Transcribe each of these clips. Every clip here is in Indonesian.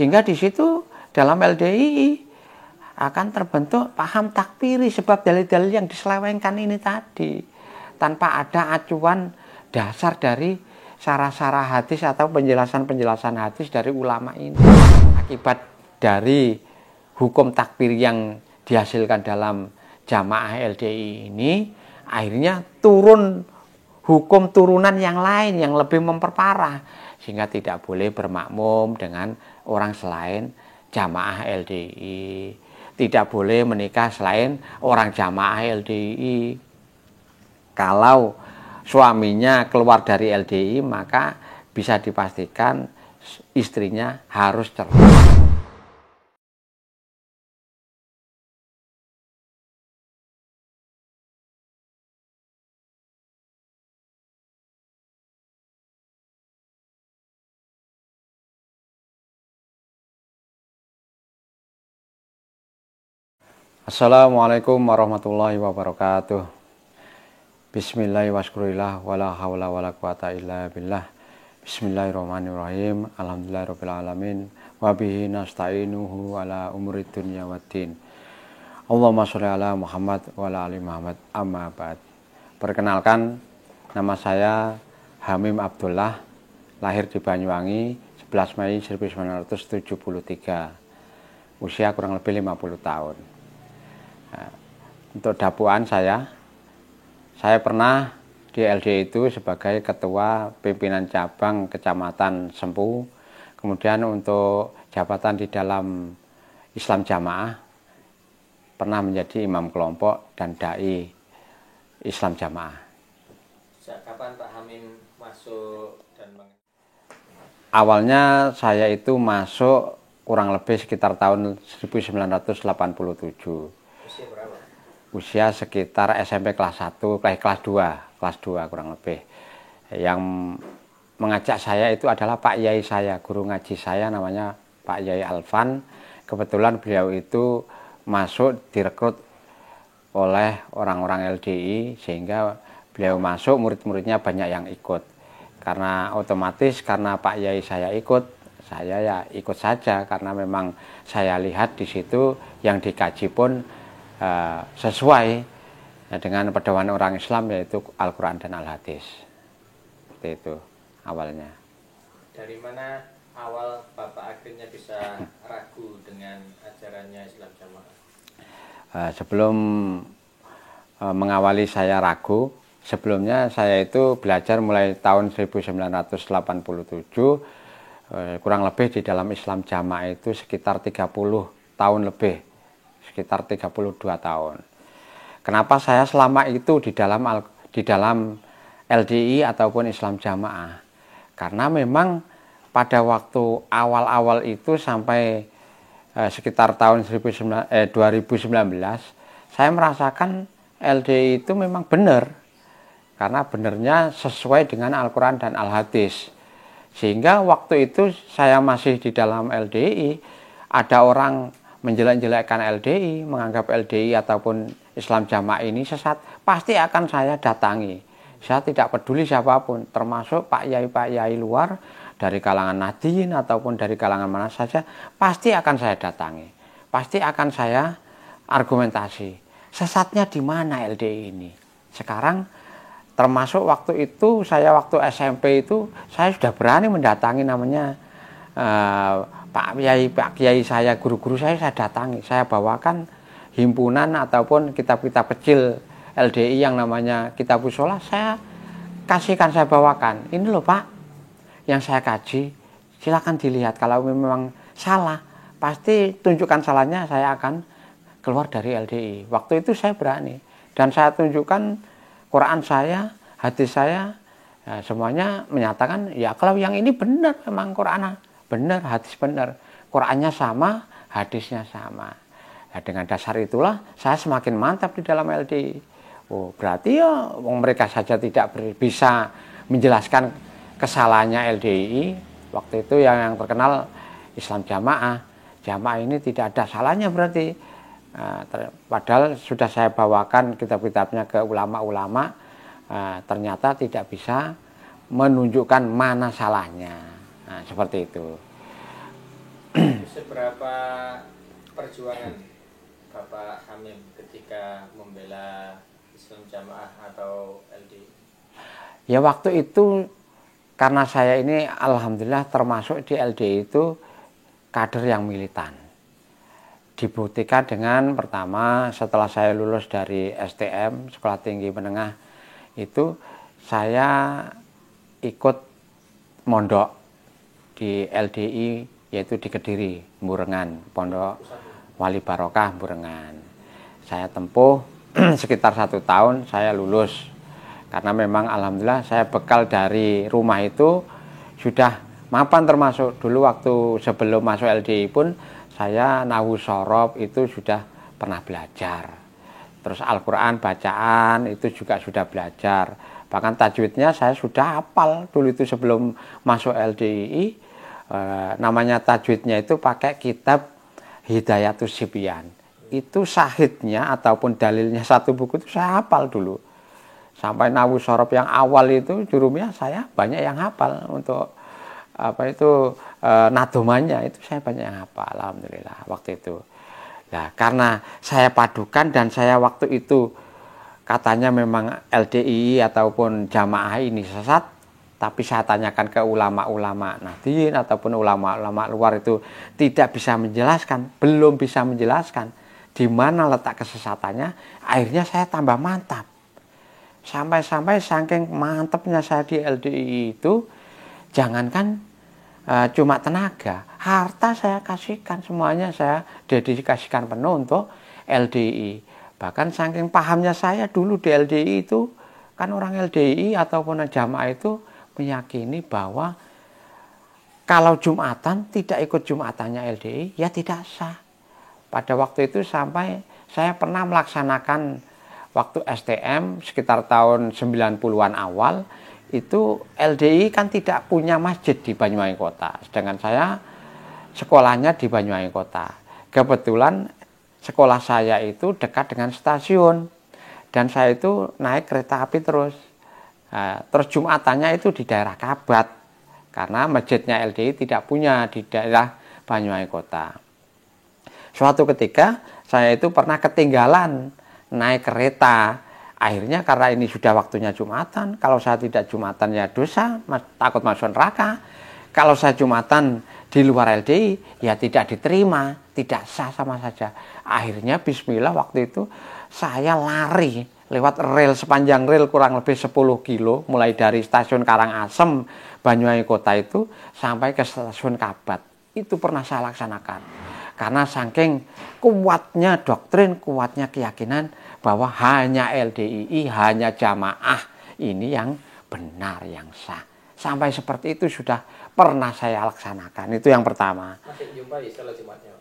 Sehingga di situ dalam LDII akan terbentuk paham takfiri sebab dalil-dalil yang diselewengkan ini tadi, tanpa ada acuan dasar dari syarah-syarah hadis atau penjelasan-penjelasan hadis dari ulama ini. Akibat dari hukum takfir yang dihasilkan dalam jamaah LDII ini, akhirnya turun hukum turunan yang lain yang lebih memperparah, sehingga tidak boleh bermakmum dengan orang selain jamaah LDII, tidak boleh menikah selain orang jamaah LDII. Kalau suaminya keluar dari LDII, maka bisa dipastikan istrinya harus cerai. Assalamualaikum warahmatullahi wabarakatuh. Bismillahirrahmanirrahim. Wala hawla wala quwata illa billah. Bismillahirrahmanirrahim. Alhamdulillahirabbil alamin. Wa bihi nasta'inuhu ala umuri dunya waddin. Allahumma sholli ala Muhammad wa ala ali Muhammad. Amma ba'd. Perkenalkan, nama saya Hamim Abdullah, lahir di Banyuwangi 11 Mei 1973. Usia kurang lebih 50 tahun. Untuk dakwaan saya pernah di LDII itu sebagai ketua pimpinan cabang Kecamatan Sempu. Kemudian untuk jabatan di dalam Islam Jamaah pernah menjadi imam kelompok dan dai Islam Jamaah. Sejak kapan Pak Hamim masuk dan Awalnya saya itu masuk kurang lebih sekitar tahun 1987. Usia berapa? Usia sekitar SMP kelas 1, kelas 2 kurang lebih. Yang mengajak saya itu adalah Pak Yai saya, guru ngaji saya namanya Pak Yai Alvan. Kebetulan beliau itu masuk direkrut oleh orang-orang LDII, sehingga beliau masuk, murid-muridnya banyak yang ikut. Karena otomatis karena Pak Yai saya ikut, saya ya ikut saja, karena memang saya lihat di situ yang dikaji pun sesuai dengan pedoman orang Islam, yaitu Al-Quran dan Al-Hadis. Seperti itu awalnya. Dari mana awal Bapak akhirnya bisa ragu dengan ajarannya Islam Jamaah? Sebelum mengawali saya ragu, sebelumnya saya itu belajar mulai tahun 1987, kurang lebih di dalam Islam Jamaah itu sekitar 30 tahun lebih. Sekitar 32 tahun. Kenapa saya selama itu di dalam LDII ataupun Islam Jamaah? Karena memang pada waktu awal-awal itu sampai sekitar tahun 2019, saya merasakan LDII itu memang benar. Karena benarnya sesuai dengan Al-Quran dan Al-Hadis. Sehingga waktu itu saya masih di dalam LDII, ada orang menjelek-jelekkan LDII, menganggap LDII ataupun Islam Jamaah ini sesat, pasti akan saya datangi. Saya tidak peduli siapapun, termasuk Pak Yai luar, dari kalangan Nahdien ataupun dari kalangan mana saja, pasti akan saya datangi. Pasti akan saya argumentasi. Sesatnya di mana LDII ini? Sekarang, termasuk waktu itu, saya waktu SMP itu, saya sudah berani mendatangi namanya Pak Kiai saya, guru-guru saya datangi, saya bawakan himpunan ataupun kitab-kitab kecil LDII yang namanya Kitabus Shalah, saya kasihkan, saya bawakan. Ini loh Pak, yang saya kaji, silakan dilihat. Kalau memang salah, pasti tunjukkan salahnya, saya akan keluar dari LDII. Waktu itu saya berani, dan saya tunjukkan Quran saya, hadis saya, ya, semuanya menyatakan, ya kalau yang ini benar, memang Quran benar, hadis benar, Qurannya sama, hadisnya sama. Nah, dengan dasar itulah saya semakin mantap di dalam LDII. Oh, berarti ya mereka saja tidak bisa menjelaskan kesalahannya LDII. Waktu itu yang terkenal Islam Jamaah. Jamaah ini tidak ada salahnya berarti. Padahal sudah saya bawakan kitab-kitabnya ke ulama-ulama, ternyata tidak bisa menunjukkan mana salahnya. Nah, seperti itu. Seberapa perjuangan Bapak Hamim ketika membela Islam Jamaah atau LDI? Ya waktu itu karena saya ini alhamdulillah termasuk di LDI itu kader yang militan. Dibuktikan dengan pertama setelah saya lulus dari STM, Sekolah Tinggi Menengah, itu saya ikut mondok di LDI, yaitu di Kediri, Burengan, Pondok Wali Barokah Burengan. Saya tempuh sekitar 1 tahun, saya lulus. Karena memang alhamdulillah saya bekal dari rumah itu sudah mapan, termasuk dulu waktu sebelum masuk LDI pun saya nahu sorob itu sudah pernah belajar. Terus Al-Quran bacaan itu juga sudah belajar. Bahkan tajwidnya saya sudah hafal dulu itu sebelum masuk LDI. Namanya tajwidnya itu pakai kitab Hidayatus Sibyan. Itu sahidnya ataupun dalilnya satu buku itu saya hafal dulu. Sampai nahu sorob yang awal itu jurumnya saya banyak yang hafal. Untuk nadomannya itu saya banyak yang hafal, alhamdulillah waktu itu. Nah, karena saya padukan dan saya waktu itu katanya memang LDI ataupun jamaah ini sesat, tapi saya tanyakan ke ulama-ulama Nahdliyin ataupun ulama-ulama luar itu tidak bisa menjelaskan, belum bisa menjelaskan di mana letak kesesatannya. Akhirnya saya tambah mantap. Sampai-sampai saking mantapnya saya di LDI itu, jangankan cuma tenaga, harta saya kasihkan, semuanya saya dedikasikan penuh untuk LDI. Bahkan saking pahamnya saya dulu di LDI itu, kan orang LDI ataupun jamaah itu meyakini bahwa kalau Jumatan tidak ikut Jumatannya LDI ya tidak sah. Pada waktu itu sampai saya pernah melaksanakan waktu STM sekitar tahun 90-an awal, itu LDI kan tidak punya masjid di Banyuwangi Kota, sedangkan saya sekolahnya di Banyuwangi Kota. Kebetulan sekolah saya itu dekat dengan stasiun dan saya itu naik kereta api terus. Nah, terus Jumatannya itu di daerah Kabat karena masjidnya LDI tidak punya di daerah Banyuwangi Kota. Suatu ketika saya itu pernah ketinggalan naik kereta. Akhirnya karena ini sudah waktunya Jumatan, kalau saya tidak Jumatan ya dosa, takut masuk neraka. Kalau saya Jumatan di luar LDI ya tidak diterima, tidak sah sama saja. Akhirnya bismillah waktu itu saya lari lewat rel, sepanjang rel kurang lebih 10 kilo, mulai dari stasiun Karangasem Banyuwangi Kota itu sampai ke stasiun Kabat. Itu pernah saya laksanakan. Karena saking kuatnya doktrin, kuatnya keyakinan bahwa hanya LDII, hanya jamaah ini yang benar, yang sah. Sampai seperti itu sudah pernah saya laksanakan. Itu yang pertama. Masih menjumpai setelah Jumatnya?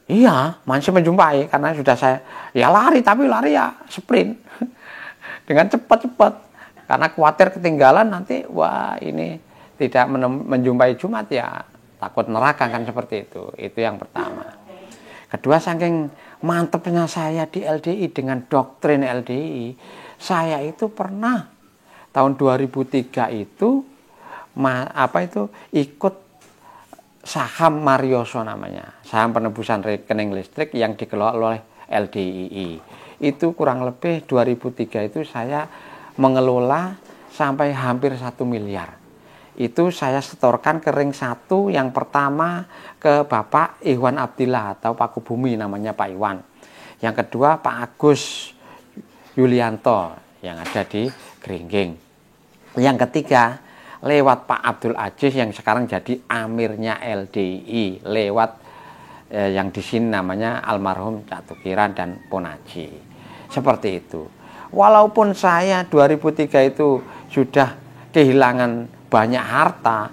Iya, masih menjumpai karena sudah saya ya lari, tapi lari ya sprint dengan cepat-cepat. Karena khawatir ketinggalan nanti, wah ini tidak menjumpai Jumat ya takut neraka kan, seperti itu. Itu yang pertama. Kedua, saking mantepnya saya di LDI dengan doktrin LDI, saya itu pernah tahun 2003 itu ikut saham Marioso namanya, saham penebusan rekening listrik yang dikelola oleh LDII. Itu kurang lebih 2003 itu saya mengelola sampai hampir 1 miliar. Itu saya setorkan ke ring 1 yang pertama ke Bapak Iwan Abdillah atau Paku Bumi namanya Pak Iwan. Yang kedua Pak Agus Yulianto yang ada di Geringging. Yang ketiga lewat Pak Abdul Aziz yang sekarang jadi amirnya LDI, lewat yang di sini namanya almarhum Cak Tukiran dan Ponaji. Seperti itu. Walaupun saya 2003 itu sudah kehilangan banyak harta,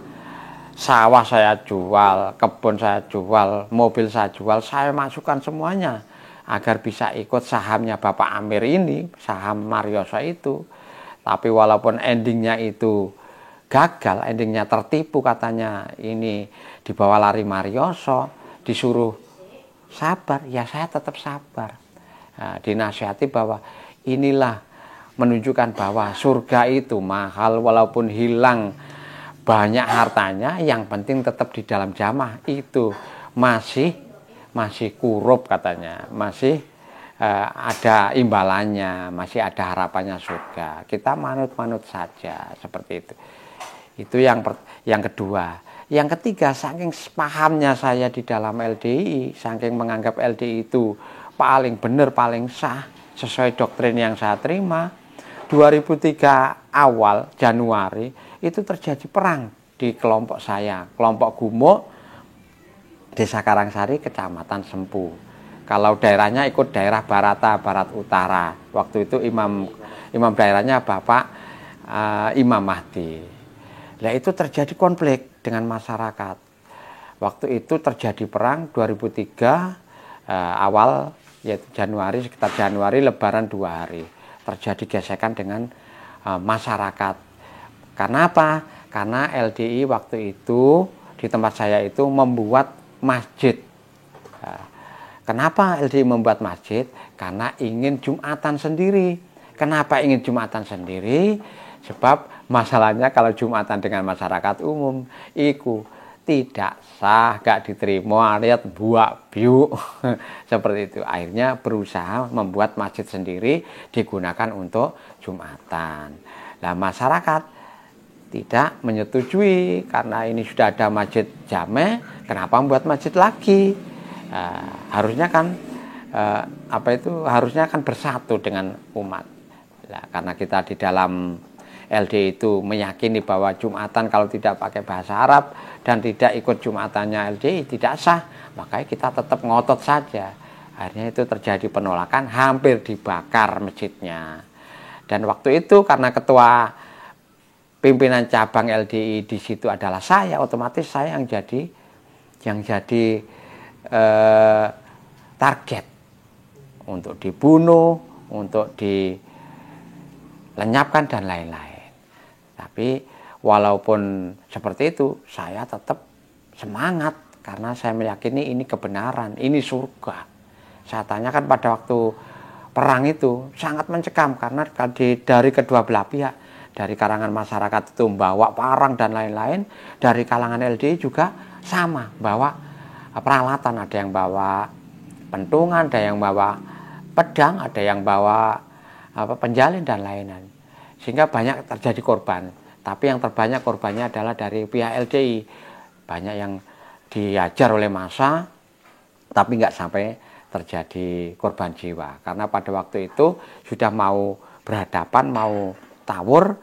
sawah saya jual, kebun saya jual, mobil saya jual, saya masukkan semuanya agar bisa ikut sahamnya Bapak Amir ini, saham Marioso itu. Tapi walaupun endingnya itu gagal, endingnya tertipu, katanya ini dibawa lari Marioso, disuruh sabar, ya saya tetap sabar. Nah, dinasihati bahwa inilah menunjukkan bahwa surga itu mahal, walaupun hilang banyak hartanya, yang penting tetap di dalam jamaah itu masih kurup katanya, masih ada imbalannya, masih ada harapannya surga. Kita manut-manut saja seperti itu. Itu yang kedua. Yang ketiga, saking pahamnya saya di dalam LDI, saking menganggap LDI itu paling benar, paling sah, sesuai doktrin yang saya terima, 2003 awal Januari itu terjadi perang di kelompok saya, kelompok Gumo, Desa Karangsari, Kecamatan Sempu. Kalau daerahnya ikut daerah Barata, Barat Utara. Waktu itu imam daerahnya Bapak Imam Mahdi. Nah, itu terjadi konflik dengan masyarakat. Waktu itu terjadi perang 2003 awal, yaitu Januari, sekitar Januari, Lebaran 2 hari. Terjadi gesekan dengan masyarakat. Karena apa? Karena LDI waktu itu di tempat saya itu membuat masjid. Kenapa LDI membuat masjid? Karena ingin Jumatan sendiri. Kenapa ingin Jumatan sendiri? Sebab masalahnya kalau Jumatan dengan masyarakat umum itu tidak sah, gak diterima, lihat buak biu seperti itu. Akhirnya berusaha membuat masjid sendiri digunakan untuk Jumatan. Nah, masyarakat tidak menyetujui karena ini sudah ada masjid jame, kenapa membuat masjid lagi? Harusnya kan harusnya kan bersatu dengan umat. Nah, karena kita di dalam LD itu meyakini bahwa Jumatan kalau tidak pakai bahasa Arab dan tidak ikut Jumatannya LDI tidak sah, makanya kita tetap ngotot saja. Akhirnya itu terjadi penolakan, hampir dibakar masjidnya. Dan waktu itu karena ketua pimpinan cabang LDI di situ adalah saya, otomatis saya yang jadi target untuk dibunuh, untuk dilenyapkan dan lain-lain. Tapi walaupun seperti itu, saya tetap semangat karena saya meyakini ini kebenaran, ini surga. Saya tanyakan pada waktu perang itu sangat mencekam karena dari kedua belah pihak, dari kalangan masyarakat itu membawa parang dan lain-lain, dari kalangan LDI juga sama, bawa peralatan, ada yang bawa pentungan, ada yang bawa pedang, ada yang bawa penjalin dan lain-lain. Sehingga banyak terjadi korban. Tapi yang terbanyak korbannya adalah dari pihak LDI. Banyak yang diajar oleh massa, tapi nggak sampai terjadi korban jiwa. Karena pada waktu itu sudah mau berhadapan, mau tawur.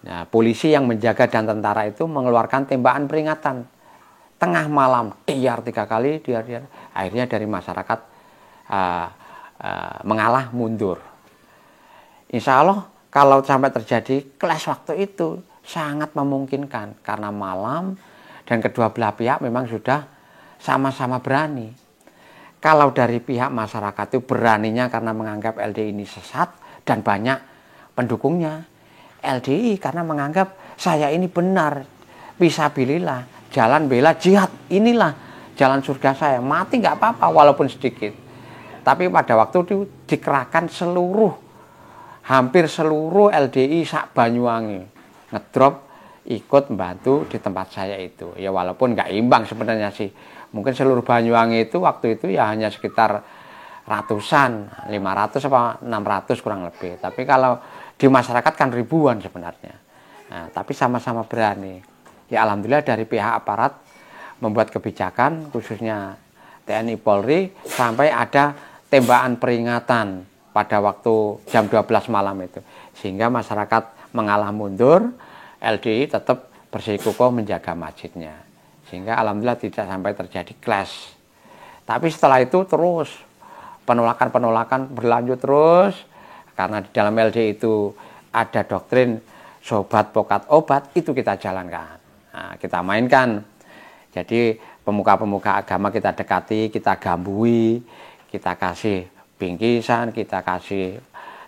Nah, polisi yang menjaga dan tentara itu mengeluarkan tembakan peringatan. Tengah malam, diar 3 kali, diar. Akhirnya dari masyarakat mengalah mundur. Insya Allah kalau sampai terjadi clash waktu itu sangat memungkinkan karena malam dan kedua belah pihak memang sudah sama-sama berani. Kalau dari pihak masyarakat itu beraninya karena menganggap LDI ini sesat dan banyak pendukungnya. LDI karena menganggap saya ini benar, fisabilillah, jalan bela jihad, inilah jalan surga saya, mati nggak apa-apa walaupun sedikit. Tapi pada waktu itu dikerahkan hampir seluruh LDI sak Banyuwangi ngedrop ikut membantu di tempat saya itu. Ya walaupun nggak imbang sebenarnya sih. Mungkin seluruh Banyuwangi itu waktu itu ya hanya sekitar ratusan, 500 apa 600 kurang lebih. Tapi kalau di masyarakat kan ribuan sebenarnya. Nah, tapi sama-sama berani. Ya alhamdulillah dari pihak aparat membuat kebijakan khususnya TNI Polri sampai ada tembakan peringatan pada waktu jam 12 malam itu. Sehingga masyarakat mengalah mundur, LDI tetap bersikukuh menjaga masjidnya. Sehingga alhamdulillah tidak sampai terjadi clash. Tapi setelah itu terus penolakan berlanjut terus. Karena di dalam LDI itu ada doktrin sobat pokat obat, itu kita jalankan. Nah, kita mainkan. Jadi pemuka-pemuka agama kita dekati, kita gambui, kita kasih bingkisan, kita kasih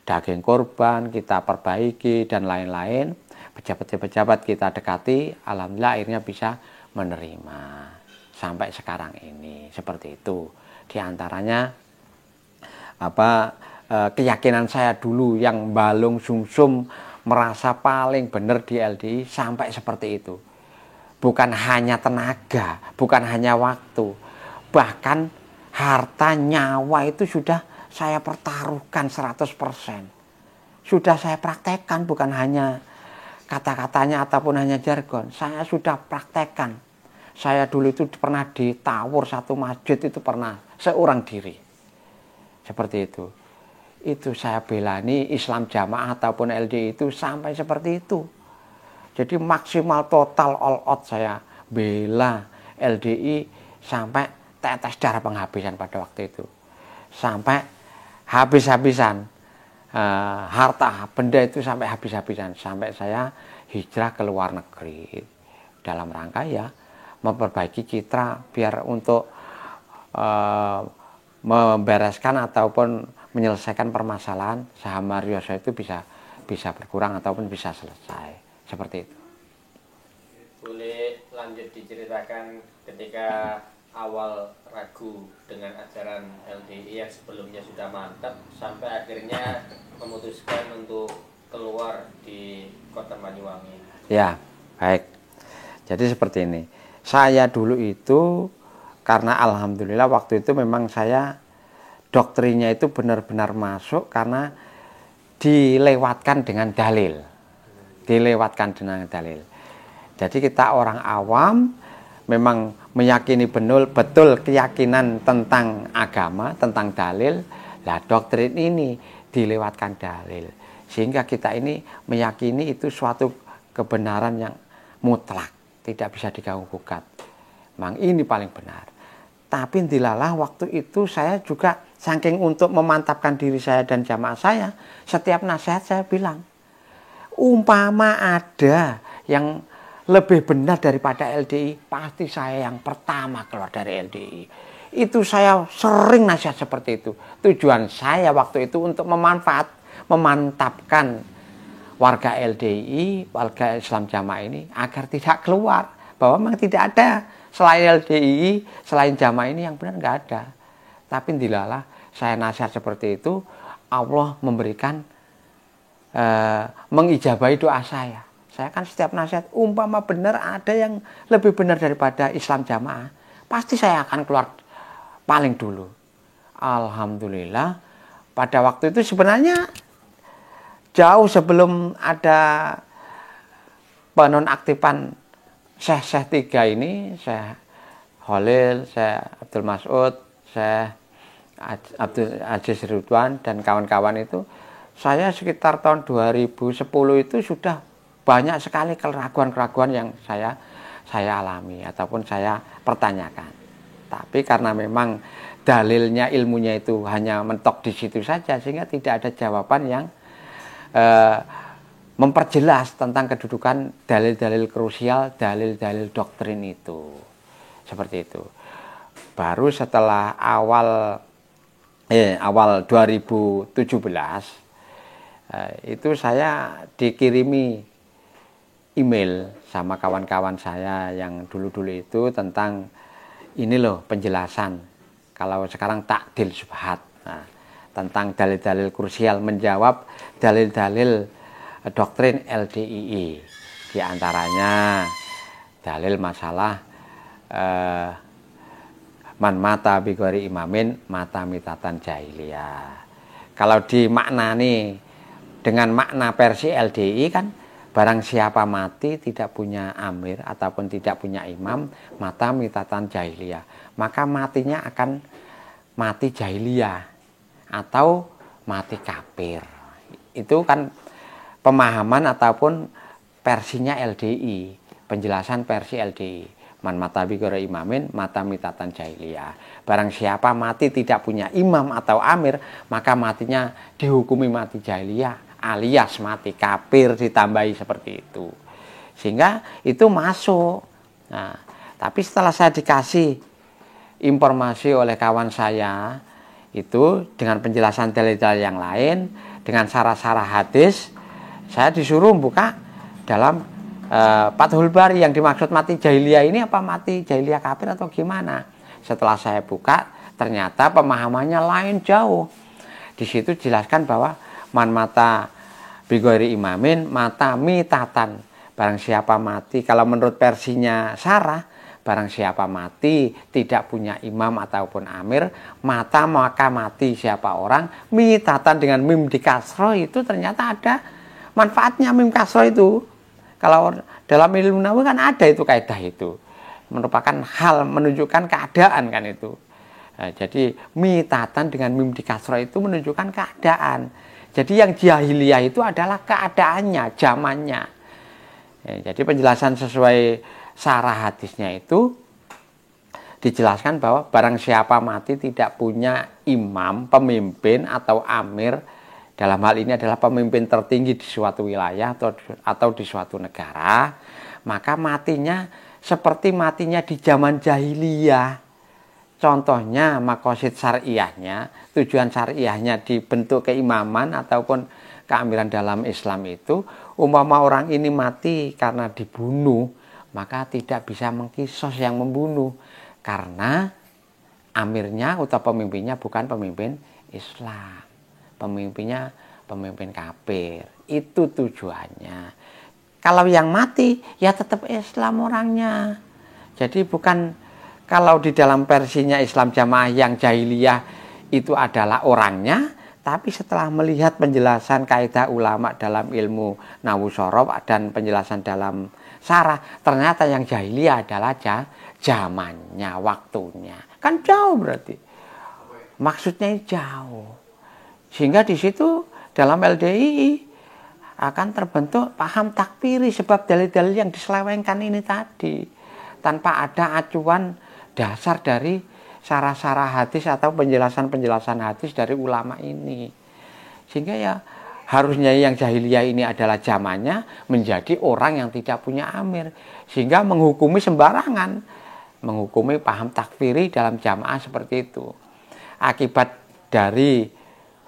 daging korban, kita perbaiki dan lain-lain. Pejabat-pejabat kita dekati, alhamdulillah akhirnya bisa menerima sampai sekarang ini seperti itu. Di antaranya keyakinan saya dulu yang balung sumsum merasa paling benar di LDI sampai seperti itu. bukan hanya tenaga, bukan hanya waktu, bahkan harta nyawa itu sudah saya pertaruhkan 100%. Sudah saya praktekkan, bukan hanya kata-katanya ataupun hanya jargon. Saya sudah praktekkan. Saya dulu itu pernah ditawur satu masjid, itu pernah seorang diri. Seperti itu. Itu saya belani Islam Jamaah ataupun LDI itu sampai seperti itu. Jadi maksimal total all out saya bela LDI sampai tetes darah penghabisan pada waktu itu. Sampai habis-habisan. Harta benda itu sampai habis-habisan, sampai saya hijrah ke luar negeri dalam rangka ya memperbaiki citra biar untuk membereskan ataupun menyelesaikan permasalahan saham Marioso itu bisa berkurang ataupun bisa selesai seperti itu. Boleh lanjut diceritakan ketika awal ragu dengan ajaran LDI yang sebelumnya sudah mantap sampai akhirnya memutuskan untuk keluar di Kota Banyuwangi. Ya, baik. Jadi seperti ini. Saya dulu itu karena alhamdulillah waktu itu memang saya doktrinnya itu benar-benar masuk karena dilewatkan dengan dalil. Dilewatkan dengan dalil. Jadi kita orang awam memang meyakini betul keyakinan tentang agama, tentang dalil. Lah doktrin ini dilewatkan dalil. Sehingga kita ini meyakini itu suatu kebenaran yang mutlak, tidak bisa diganggu-gugat. Memang ini paling benar. Tapi dilalah waktu itu saya juga saking untuk memantapkan diri saya dan jamaah saya, setiap nasihat saya bilang, umpama ada yang lebih benar daripada LDI, pasti saya yang pertama keluar dari LDI. Itu saya sering nasihat seperti itu. Tujuan saya waktu itu untuk memantapkan warga LDI, warga Islam Jamaah ini agar tidak keluar. Bahwa memang tidak ada selain LDI, selain Jamaah ini yang benar nggak ada. Tapi dilalah saya nasihat seperti itu, Allah memberikan mengijabahi doa saya. Saya kan setiap nasihat, umpama benar ada yang lebih benar daripada Islam Jamaah, pasti saya akan keluar paling dulu. Alhamdulillah, pada waktu itu sebenarnya jauh sebelum ada penonaktifan Syekh-Syekh 3 ini, Syekh Khalil, Syekh Abdul Mas'ud, Syekh Abdul Aziz Ridwan dan kawan-kawan itu, saya sekitar tahun 2010 itu sudah banyak sekali keraguan-keraguan yang saya alami ataupun saya pertanyakan. Tapi karena memang dalilnya, ilmunya itu hanya mentok di situ saja, sehingga tidak ada jawaban yang memperjelas tentang kedudukan dalil-dalil krusial, dalil-dalil doktrin itu. Seperti itu. Baru setelah awal 2017 itu saya dikirimi email sama kawan-kawan saya yang dulu-dulu itu tentang ini loh penjelasan, kalau sekarang takdil syubhat, tentang dalil-dalil krusial, menjawab dalil-dalil doktrin LDII, di antaranya dalil masalah man mata bigori imamin mata mitatan jahiliyah. Kalau dimaknani dengan makna versi LDI kan, barang siapa mati tidak punya amir ataupun tidak punya imam, mata mitatan jahiliyah, maka matinya akan mati jahiliyah atau mati kafir. Itu kan pemahaman ataupun versinya LDI, penjelasan versi LDI. Man mata bigora imamin mata mitatan jahiliyah. Barang siapa mati tidak punya imam atau amir, maka matinya dihukumi mati jahiliyah, alias mati kafir, ditambahi seperti itu. Sehingga itu masuk. Nah, tapi setelah saya dikasih informasi oleh kawan saya itu dengan penjelasan dalil-dalil yang lain, dengan syarah-syarah hadis, saya disuruh buka dalam Fathul Bari, yang dimaksud mati jahiliyah ini apa mati jahiliyah kafir atau gimana. Setelah saya buka, ternyata pemahamannya lain jauh. Di situ dijelaskan bahwa man mata bigori imamin mata mitatan. barang siapa mati, kalau menurut versinya Sarah, barang siapa mati tidak punya imam ataupun amir, maka mati siapa orang. Mitatan dengan mim di kasroh itu ternyata ada manfaatnya mim kasroh itu. Kalau dalam ilmu nahwu kan ada itu kaidah itu. Merupakan hal menunjukkan keadaan kan itu. Nah, jadi mitatan dengan mim di kasroh itu menunjukkan keadaan. Jadi yang jahiliyah itu adalah keadaannya, zamannya. Ya, jadi penjelasan sesuai sarah hadisnya itu dijelaskan bahwa barang siapa mati tidak punya imam, pemimpin atau amir, dalam hal ini adalah pemimpin tertinggi di suatu wilayah atau di suatu negara, maka matinya seperti matinya di zaman jahiliyah. Contohnya makosid syariahnya, tujuan syariahnya dibentuk keimaman ataupun keamiran dalam Islam itu, umpama orang ini mati karena dibunuh, maka tidak bisa mengkisos yang membunuh, karena amirnya atau pemimpinnya bukan pemimpin Islam, pemimpinnya pemimpin kafir. Itu tujuannya. Kalau yang mati ya tetap Islam orangnya. Jadi bukan, kalau di dalam versinya Islam Jamaah yang jahiliyah itu adalah orangnya, tapi setelah melihat penjelasan kaidah ulama dalam ilmu nahwu shorof dan penjelasan dalam sarah, ternyata yang jahiliyah adalah zamannya, waktunya. Kan jauh berarti. Maksudnya jauh. Sehingga di situ dalam LDI akan terbentuk paham takfiri sebab dalil-dalil yang diselewengkan ini tadi, tanpa ada acuan dasar dari sarah-sarah hadis atau penjelasan-penjelasan hadis dari ulama ini. Sehingga ya harusnya yang jahiliyah ini adalah zamannya menjadi orang yang tidak punya amir, sehingga menghukumi sembarangan, menghukumi paham takfiri dalam jamaah seperti itu. Akibat dari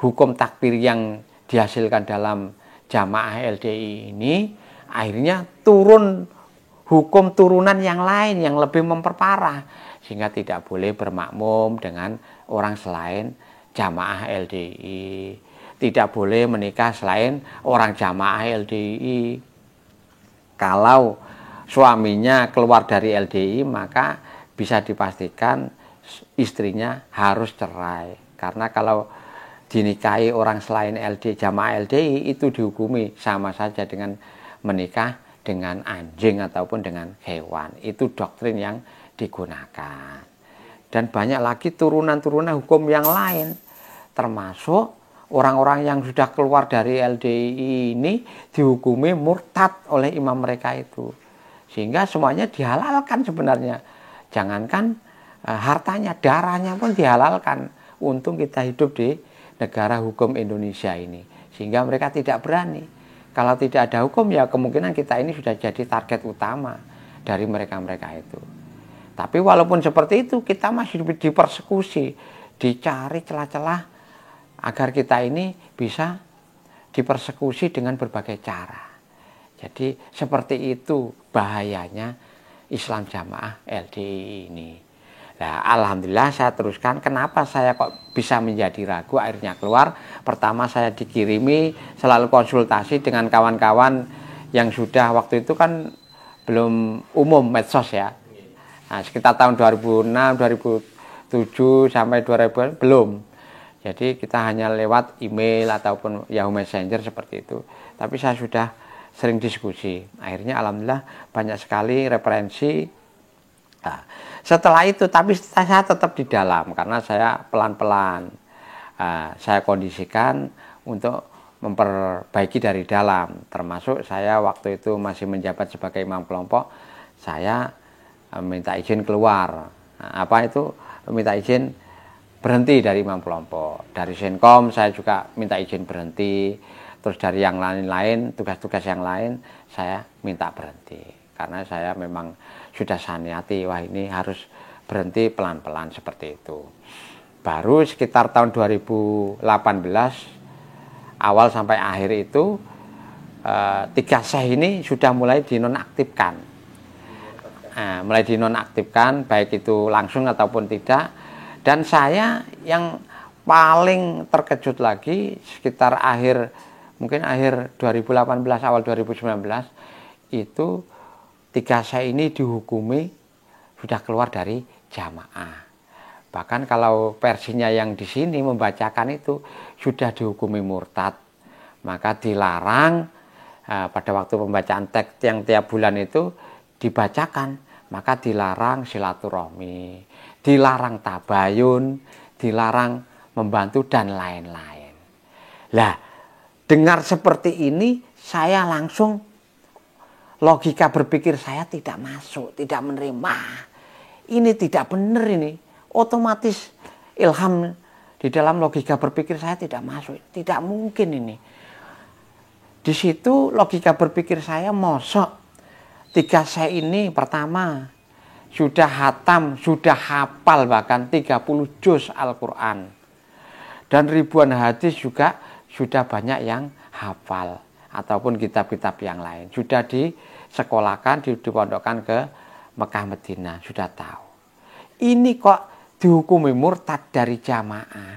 hukum takfir yang dihasilkan dalam jamaah LDI ini, akhirnya turun hukum turunan yang lain yang lebih memperparah, sehingga tidak boleh bermakmum dengan orang selain jamaah LDI, tidak boleh menikah selain orang jamaah LDI. Kalau suaminya keluar dari LDI, maka bisa dipastikan istrinya harus cerai, karena kalau dinikahi orang selain LDI, jamaah LDI, itu dihukumi sama saja dengan menikah dengan anjing ataupun dengan hewan. Itu doktrin yang digunakan. Dan banyak lagi turunan-turunan hukum yang lain, termasuk orang-orang yang sudah keluar dari LDI ini dihukumi murtad oleh imam mereka itu, sehingga semuanya dihalalkan sebenarnya. Jangankan hartanya, darahnya pun dihalalkan. Untung kita hidup di negara hukum Indonesia ini, sehingga mereka tidak berani. Kalau tidak ada hukum, ya kemungkinan kita ini sudah jadi target utama dari mereka-mereka itu. Tapi walaupun seperti itu, kita masih dipersekusi, dicari celah-celah agar kita ini bisa dipersekusi dengan berbagai cara. Jadi seperti itu bahayanya Islam Jamaah LDI ini. Nah, alhamdulillah saya teruskan. Kenapa saya kok bisa menjadi ragu akhirnya keluar? Pertama, saya dikirimi, selalu konsultasi dengan kawan-kawan yang sudah waktu itu kan belum umum medsos ya. Nah, sekitar tahun 2006, 2007 sampai 2000 belum. Jadi kita hanya lewat email ataupun Yahoo Messenger seperti itu. Tapi saya sudah sering diskusi. Akhirnya alhamdulillah banyak sekali referensi. Nah, setelah itu, tapi saya tetap di dalam karena saya pelan-pelan saya kondisikan untuk memperbaiki dari dalam. Termasuk saya waktu itu masih menjabat sebagai imam kelompok, saya minta izin keluar. Nah, apa itu minta izin berhenti dari imam kelompok. Dari Senkom saya juga minta izin berhenti. Terus dari yang lain-lain, tugas-tugas yang lain saya minta berhenti. Karena saya memang sudah saniati, wah ini harus berhenti pelan-pelan seperti itu. Baru sekitar tahun 2018 awal sampai akhir itu 3 syekh ini sudah mulai dinonaktifkan. Mulai dinonaktifkan baik itu langsung ataupun tidak. Dan saya yang paling terkejut lagi sekitar mungkin akhir 2018 awal 2019 itu 3 saya ini dihukumi sudah keluar dari jamaah. Bahkan kalau versinya yang di sini membacakan itu sudah dihukumi murtad, maka dilarang pada waktu pembacaan teks yang tiap bulan itu dibacakan, maka dilarang silaturahmi, dilarang tabayun, dilarang membantu dan lain-lain. Lah, dengar seperti ini saya langsung logika berpikir saya tidak masuk, tidak menerima. Ini tidak benar ini. Otomatis ilham di dalam logika berpikir saya tidak masuk. Tidak mungkin ini. Di situ logika berpikir saya mosok 3 saya ini pertama sudah hatam, sudah hafal bahkan 30 juz Al-Quran. Dan ribuan hadis juga sudah banyak yang hafal. Ataupun kitab-kitab yang lain. Sudah disekolahkan, dipondokkan ke Mekah Madinah. Sudah tahu. Ini kok dihukumi murtad dari jamaah.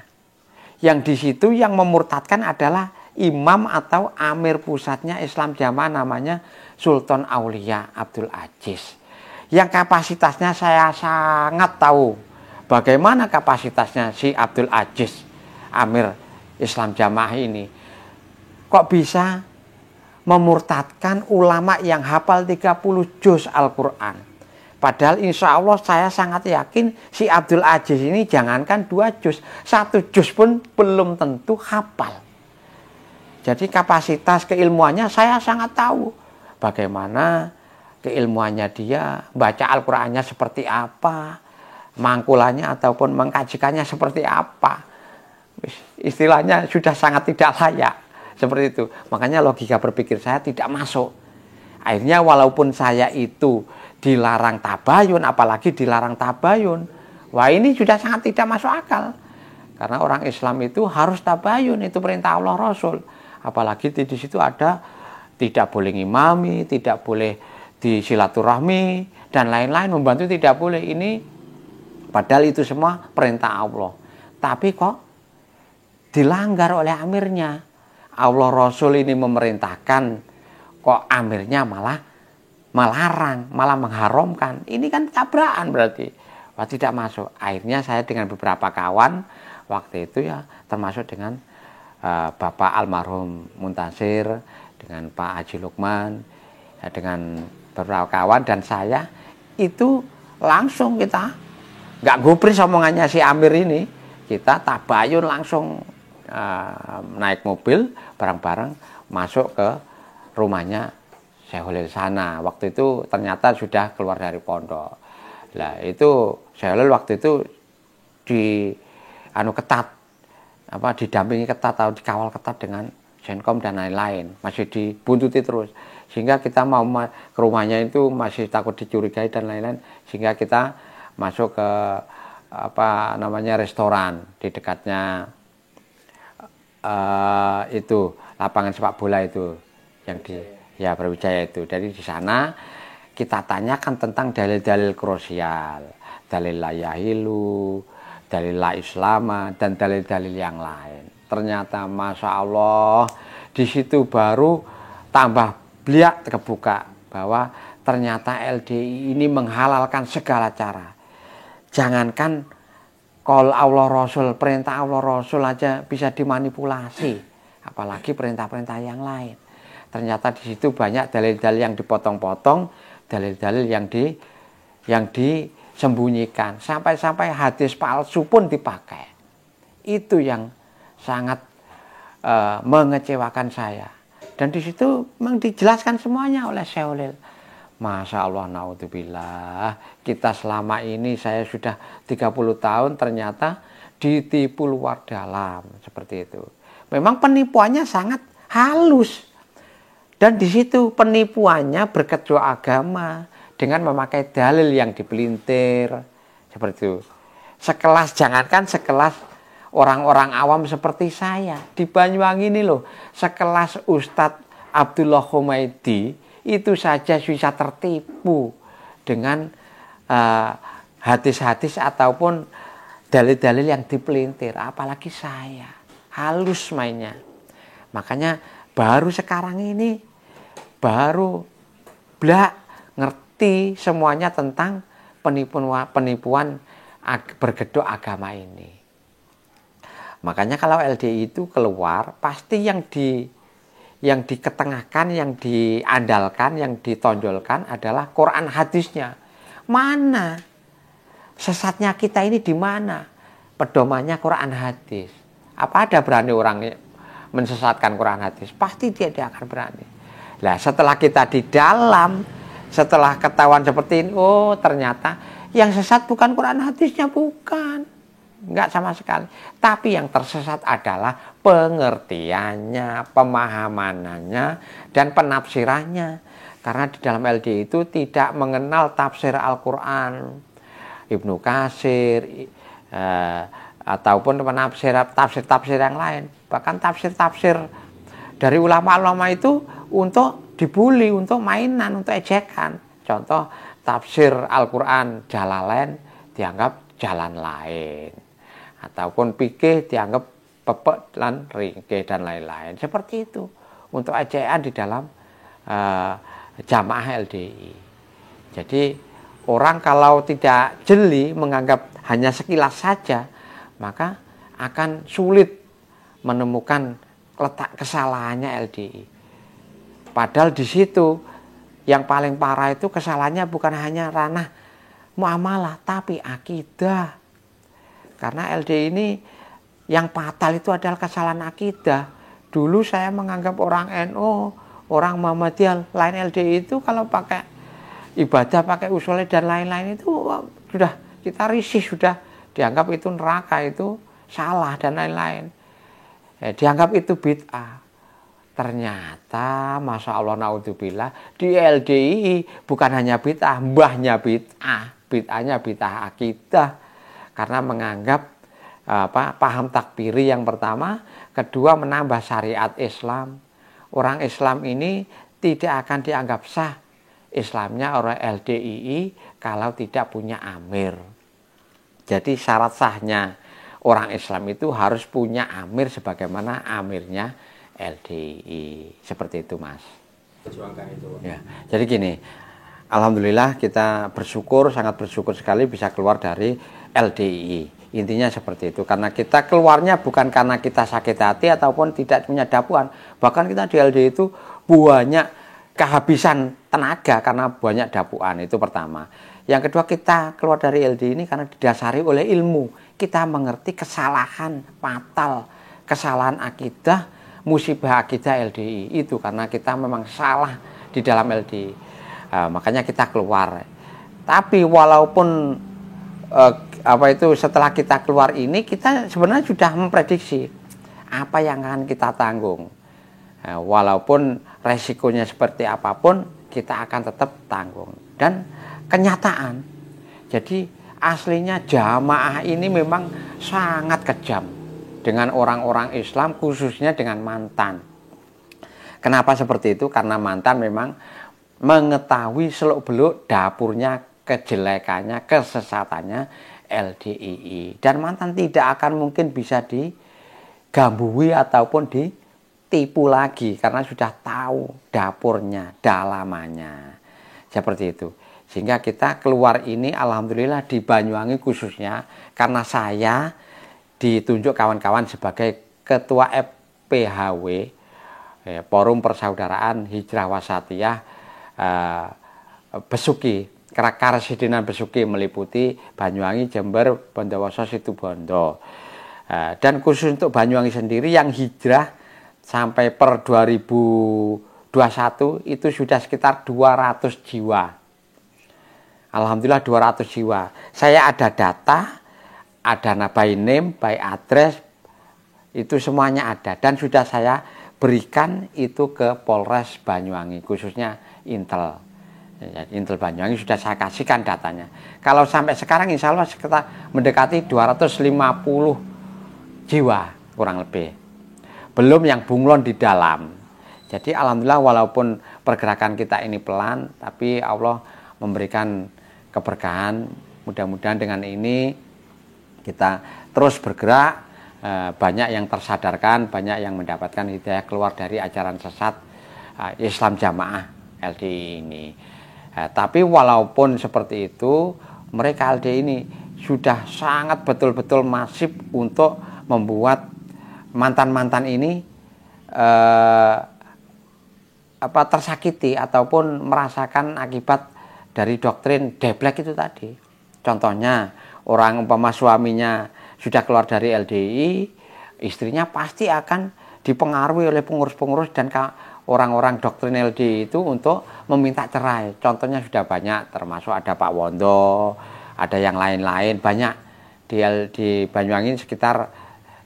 Yang di situ yang memurtadkan adalah imam atau amir pusatnya Islam jamaah namanya Sultan Aulia Abdul Aziz. Yang kapasitasnya saya sangat tahu. Bagaimana kapasitasnya si Abdul Aziz, amir Islam jamaah ini. Kok bisa memurtadkan ulama yang hafal 30 juz Al-Quran. Padahal insya Allah saya sangat yakin si Abdul Aziz ini jangankan 2 juz, 1 juz pun belum tentu hafal. Jadi kapasitas keilmuannya saya sangat tahu. Bagaimana keilmuannya dia, baca Al-Qurannya seperti apa, mangkulannya ataupun mengkajikannya seperti apa. Istilahnya sudah sangat tidak layak. Seperti itu. Makanya logika berpikir saya tidak masuk. Akhirnya walaupun saya itu dilarang tabayun, apalagi dilarang tabayun. Wah, ini sudah sangat tidak masuk akal. Karena orang Islam itu harus tabayun, itu perintah Allah Rasul. Apalagi di situ ada tidak boleh ngimami, tidak boleh disilaturahmi dan lain-lain, membantu tidak boleh. Ini padahal itu semua perintah Allah. Tapi kok dilanggar oleh amirnya. Allah Rasul ini memerintahkan, kok amirnya malah melarang, malah mengharamkan. Ini kan tabrakan berarti. Wah, tidak masuk. Akhirnya saya dengan beberapa kawan waktu itu ya, termasuk dengan Bapak almarhum Muntasir, dengan Pak Haji Lukman, ya, dengan beberapa kawan dan saya, itu langsung kita nggak gubris omongannya si amir ini. Kita tabayun langsung naik mobil bareng-bareng masuk ke rumahnya Syekh Holil sana. Waktu itu ternyata sudah keluar dari pondok. Lah itu Syekh Holil waktu itu ketat, didampingi ketat atau dikawal ketat dengan Senkom dan lain-lain, masih dibuntuti terus. Sehingga kita mau ke rumahnya itu masih takut dicurigai dan lain-lain, sehingga kita masuk ke restoran di dekatnya itu lapangan sepak bola itu yang di Brawijaya itu. Jadi di sana kita tanyakan tentang dalil-dalil krusial, dalil la yahilu, dalil la islama dan dalil-dalil yang lain. Ternyata masya Allah di situ baru tambah bliak terbuka bahwa ternyata LDI ini menghalalkan segala cara. Jangankan kalau Allah Rasul, perintah Allah Rasul aja bisa dimanipulasi, apalagi perintah-perintah yang lain. Ternyata di situ banyak dalil-dalil yang dipotong-potong, dalil-dalil yang disembunyikan, sampai-sampai hadis palsu pun dipakai. Itu yang sangat mengecewakan saya. Dan di situ memang dijelaskan semuanya oleh Syekh Holil. Masya Allah, naudzubillah, kita selama ini saya sudah 30 tahun ternyata ditipu luar dalam seperti itu. Memang penipuannya sangat halus. Dan di situ penipuannya berkedua agama dengan memakai dalil yang dipelintir seperti itu. Jangankan sekelas orang-orang awam seperti saya di Banyuwangi ini loh, sekelas Ustadz Abdullah Humaidi itu saja bisa tertipu dengan hadis-hadis ataupun dalil-dalil yang dipelintir, apalagi saya. Halus mainnya. Makanya baru sekarang ini baru blak ngerti semuanya tentang penipuan bergedok agama ini. Makanya kalau LDI itu keluar, pasti yang diketengahkan, yang diandalkan, yang ditonjolkan adalah Quran hadisnya. Mana sesatnya kita ini di mana? Pedomannya Quran hadis. Apa ada berani orang mensesatkan Quran hadis? Pasti dia akan berani. Nah, setelah kita di dalam, setelah ketahuan seperti ini, oh ternyata yang sesat bukan Quran hadisnya, bukan. Enggak sama sekali. Tapi yang tersesat adalah pengertiannya, pemahamannya, dan penafsirannya. Karena di dalam LDI itu tidak mengenal tafsir Al-Quran, Ibnu Katsir, ataupun tafsir yang lain. Bahkan tafsir dari ulama-ulama itu untuk dibully, untuk mainan, untuk ejekan. Contoh, tafsir Al-Quran Jalalain dianggap jalan lain. Ataupun pikih dianggap pepek dan ringkih dan lain-lain. Seperti itu. Untuk ejekan di dalam jamaah LDI. Jadi orang kalau tidak jeli menganggap hanya sekilas saja, maka akan sulit menemukan letak kesalahannya LDI. Padahal di situ yang paling parah itu kesalahannya bukan hanya ranah muamalah, tapi akidah. Karena LDI ini yang fatal itu adalah kesalahan akidah. Dulu saya menganggap orang NU, orang Muhammadiyah, lain LDI itu kalau pakai ibadah, pakai usul dan lain-lain itu sudah kita risih, sudah dianggap itu neraka, itu salah dan lain-lain. Dianggap itu bid'ah. Ternyata masya Allah naudzubillah di LDI bukan hanya bid'ah, mbahnya bid'ah, bid'ahnya bid'ah akidah. Karena menganggap paham takfiri yang pertama, kedua menambah syariat Islam. Orang Islam ini tidak akan dianggap sah Islamnya orang LDII kalau tidak punya amir. Jadi syarat sahnya orang Islam itu harus punya amir sebagaimana amirnya LDII. Seperti itu, Mas. Perjuangkan itu. Ya. Jadi gini, alhamdulillah kita bersyukur, sangat bersyukur sekali bisa keluar dari LDII. Intinya seperti itu. Karena kita keluarnya bukan karena kita sakit hati ataupun tidak punya dapuan. Bahkan kita di LDII itu banyak kehabisan tenaga karena banyak dapuan. Itu pertama. Yang kedua, kita keluar dari LDII ini karena didasari oleh ilmu. Kita mengerti kesalahan fatal, kesalahan akidah, musibah akidah LDII itu karena kita memang salah di dalam LDII. Makanya kita keluar. Tapi walaupun setelah kita keluar ini, kita sebenarnya sudah memprediksi apa yang akan kita tanggung. Walaupun resikonya seperti apapun, kita akan tetap tanggung. Dan kenyataan, jadi aslinya jamaah ini memang sangat kejam dengan orang-orang Islam, khususnya dengan mantan. Kenapa seperti itu? Karena mantan memang mengetahui seluk-beluk dapurnya, kejelekannya, kesesatannya LDII. Dan mantan tidak akan mungkin bisa digambui ataupun ditipu lagi karena sudah tahu dapurnya, dalamannya. Seperti itu. Sehingga kita keluar ini alhamdulillah di Banyuwangi khususnya karena saya ditunjuk kawan-kawan sebagai ketua FPHW, Forum Persaudaraan Hijrah Wasatiyah Besuki, Karesidenan Besuki, meliputi Banyuwangi, Jember, Bondowoso, Situbondo. Dan khusus untuk Banyuwangi sendiri yang hijrah sampai per 2021 itu sudah sekitar 200 jiwa. Alhamdulillah 200 jiwa. Saya ada data, ada by name, by address, itu semuanya ada. Dan sudah saya berikan itu ke Polres Banyuwangi, khususnya Intel. Intel Banyuwangi sudah saya kasihkan datanya. Kalau sampai sekarang insya Allah sekitar mendekati 250 jiwa kurang lebih. Belum yang bunglon di dalam. Jadi alhamdulillah walaupun pergerakan kita ini pelan, tapi Allah memberikan keberkahan. Mudah-mudahan dengan ini kita terus bergerak, banyak yang tersadarkan, banyak yang mendapatkan hidayah keluar dari ajaran sesat Islam Jamaah LDI ini. Tapi walaupun seperti itu, mereka LDI ini sudah sangat betul-betul masif untuk membuat mantan-mantan ini tersakiti ataupun merasakan akibat dari doktrin deblek itu tadi. Contohnya, orang umpama suaminya sudah keluar dari LDI, istrinya pasti akan dipengaruhi oleh pengurus-pengurus dan orang-orang doktrin LDI itu untuk meminta cerai. Contohnya sudah banyak, termasuk ada Pak Wondo, ada yang lain-lain, banyak di Banyuwangi sekitar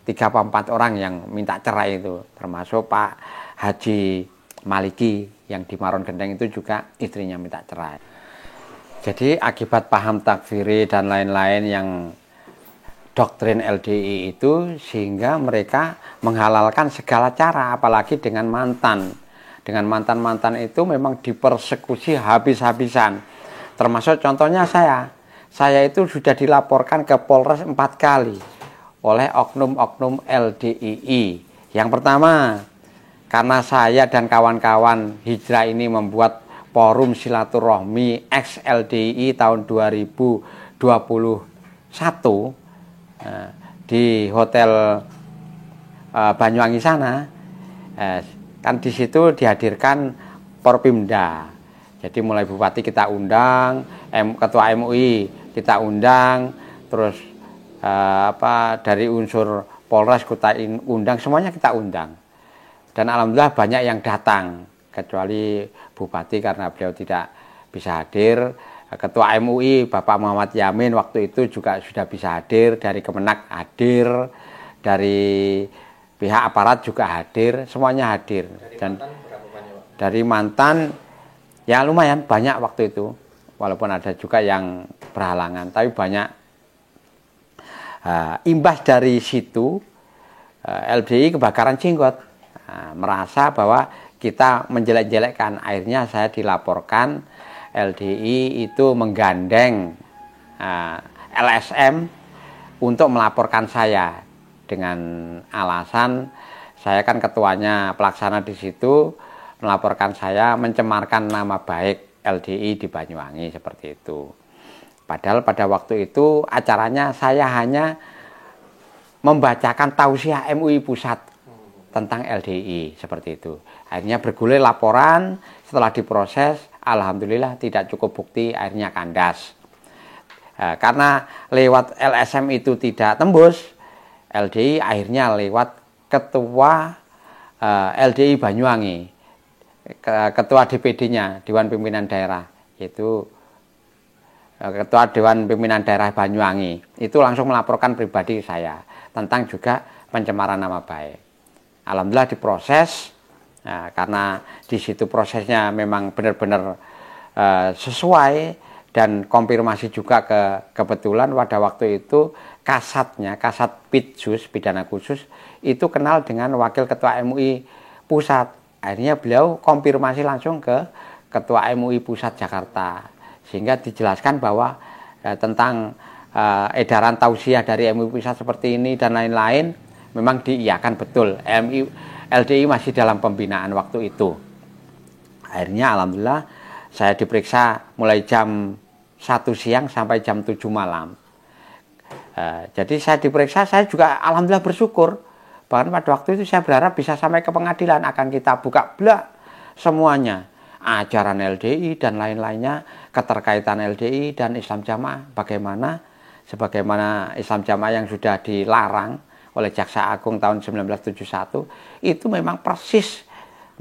3-4 orang yang minta cerai itu, termasuk Pak Haji Maliki yang di Maron Gendeng itu juga istrinya minta cerai. Jadi akibat paham takfiri dan lain-lain yang doktrin LDI itu, sehingga mereka menghalalkan segala cara, apalagi dengan mantan. Dengan mantan-mantan itu memang dipersekusi habis-habisan. Termasuk contohnya saya itu sudah dilaporkan ke Polres 4 kali oleh oknum-oknum LDII. Yang pertama, karena saya dan kawan-kawan Hijrah ini membuat forum silaturahmi ex-LDII tahun 2021 di Hotel Banyuwangi sana, kan di situ dihadirkan Porpimda. Jadi mulai bupati kita undang, ketua MUI kita undang, terus dari unsur Polres kita undang, semuanya kita undang. Dan alhamdulillah banyak yang datang, kecuali bupati karena beliau tidak bisa hadir. Ketua MUI Bapak Muhammad Yamin waktu itu juga sudah bisa hadir, dari Kemenak hadir, dari pihak aparat juga hadir, semuanya hadir. Dan dari mantan ya lumayan banyak waktu itu, walaupun ada juga yang berhalangan, tapi banyak. Imbas dari situ LDI kebakaran jenggot, merasa bahwa kita menjelek-jelekkan. Akhirnya saya dilaporkan LDI itu menggandeng LSM untuk melaporkan saya dengan alasan saya kan ketuanya pelaksana di situ, melaporkan saya mencemarkan nama baik LDI di Banyuwangi seperti itu. Padahal pada waktu itu acaranya saya hanya membacakan tausiah MUI Pusat tentang LDI seperti itu. Akhirnya bergulir laporan, setelah diproses alhamdulillah tidak cukup bukti, akhirnya kandas. Karena lewat LSM itu tidak tembus, LDI akhirnya lewat ketua LDI Banyuwangi, ketua DPD-nya, Dewan Pimpinan Daerah, yaitu ketua Dewan Pimpinan Daerah Banyuwangi, itu langsung melaporkan pribadi saya tentang juga pencemaran nama baik. Alhamdulillah diproses. Nah, karena di situ prosesnya memang benar-benar sesuai dan konfirmasi juga kebetulan pada waktu itu kasat Pitsus pidana khusus itu kenal dengan wakil ketua MUI Pusat. Akhirnya beliau konfirmasi langsung ke ketua MUI Pusat Jakarta, sehingga dijelaskan bahwa tentang edaran tausiah dari MUI Pusat seperti ini dan lain-lain memang diiyakan betul. LDI masih dalam pembinaan waktu itu. Akhirnya alhamdulillah saya diperiksa mulai jam 1 siang sampai jam 7 malam. Jadi saya diperiksa, saya juga alhamdulillah bersyukur. Bahkan pada waktu itu saya berharap bisa sampai ke pengadilan, akan kita buka blak semuanya. Ajaran LDI dan lain-lainnya, keterkaitan LDI dan Islam Jamaah, sebagaimana Islam Jamaah yang sudah dilarang oleh Jaksa Agung tahun 1971, itu memang persis,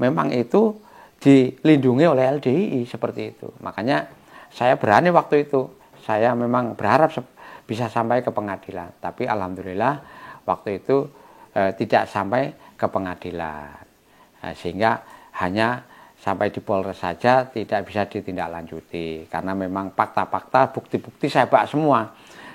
memang itu dilindungi oleh LDI seperti itu. Makanya saya berani waktu itu, saya memang berharap bisa sampai ke pengadilan, tapi alhamdulillah waktu itu tidak sampai ke pengadilan, sehingga hanya sampai di Polres saja, tidak bisa ditindaklanjuti karena memang fakta-fakta, bukti-bukti saya bawa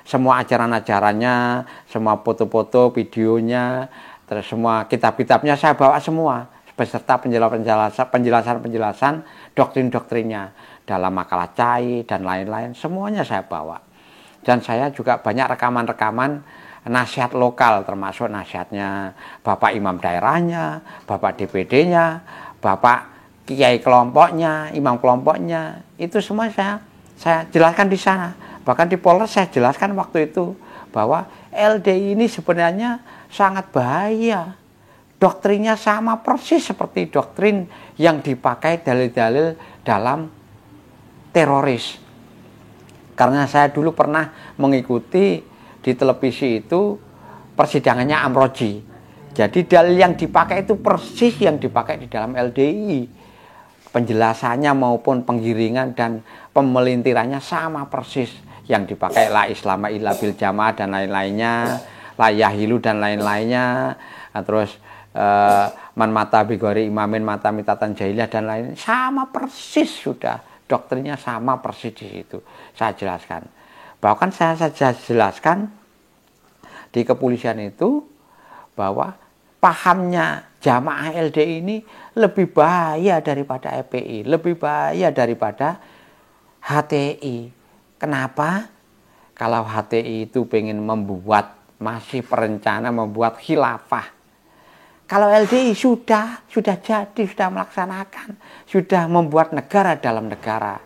semua ajaran-ajarannya, semua foto-foto, videonya, terus semua kitab-kitabnya saya bawa semua, beserta penjelasan-penjelasan doktrin-doktrinnya dalam makalah Cai dan lain-lain, semuanya saya bawa. Dan saya juga banyak rekaman-rekaman nasihat lokal, termasuk nasihatnya Bapak Imam daerahnya, Bapak DPD-nya, Bapak kiai kelompoknya, imam kelompoknya, itu semua saya jelaskan di sana. Bahkan di Polres saya jelaskan waktu itu bahwa LDI ini sebenarnya sangat bahaya. Doktrinnya sama persis seperti doktrin yang dipakai dalil-dalil dalam teroris. Karena saya dulu pernah mengikuti di televisi itu persidangannya Amroji. Jadi dalil yang dipakai itu persis yang dipakai di dalam LDI. Penjelasannya maupun penggiringan dan pemelintirannya sama persis yang dipakai la islama illa bil jamaah dan lain-lainnya, la yahilu dan lain-lainnya. Terus man mata bigori imamin mata mitatan jahiliyah dan lain sama persis, sudah doktrinnya sama persis di situ. Saya jelaskan. Bahkan saya jelaskan di kepolisian itu bahwa pahamnya jamaah LDI ini lebih bahaya daripada FPI, lebih bahaya daripada HTI. Kenapa? Kalau HTI itu pengen masih perencana membuat khilafah. Kalau LDI sudah jadi, sudah melaksanakan, sudah membuat negara dalam negara.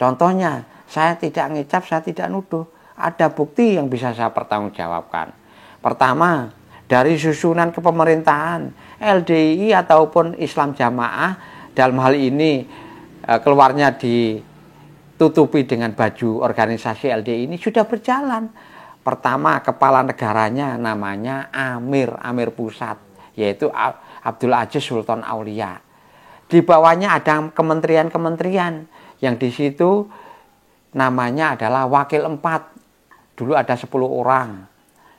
Contohnya, saya tidak ngecap, saya tidak nuduh. Ada bukti yang bisa saya pertanggungjawabkan. Pertama, dari susunan kepemerintahan, LDI ataupun Islam Jamaah dalam hal ini keluarnya ditutupi dengan baju organisasi LDI ini sudah berjalan. Pertama, kepala negaranya namanya Amir Pusat, yaitu Abdul Aziz Sultan Aulia. Di bawahnya ada kementerian-kementerian yang di situ namanya adalah Wakil 4. Dulu ada 10 orang.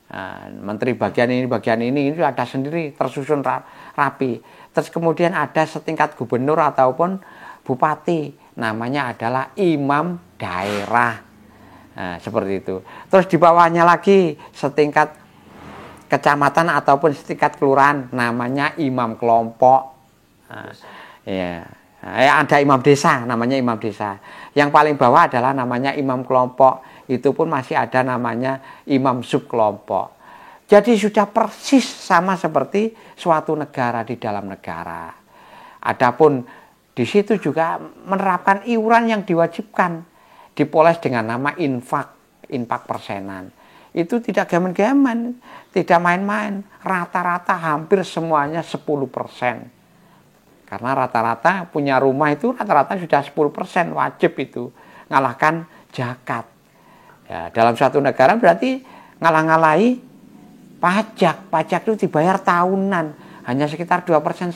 Nah, menteri bagian ini itu ada sendiri, tersusun rapi. Terus kemudian ada setingkat gubernur ataupun bupati, namanya adalah imam daerah. Nah, seperti itu. Terus di bawahnya lagi setingkat kecamatan ataupun setingkat kelurahan, namanya imam kelompok. Nah, ya. Ada imam desa, namanya imam desa. Yang paling bawah adalah namanya imam kelompok. Itu pun masih ada namanya imam subkelompok. Jadi sudah persis sama seperti suatu negara di dalam negara. Adapun di situ juga menerapkan iuran yang diwajibkan, dipoles dengan nama infak persenan. Itu tidak gamen-gamen, tidak main-main. Rata-rata hampir semuanya 10%. Karena rata-rata punya rumah itu rata-rata sudah 10% wajib itu. Ngalahkan zakat. Ya, dalam suatu negara berarti ngalah-ngalahi pajak. Pajak itu dibayar tahunan. Hanya sekitar 2,5%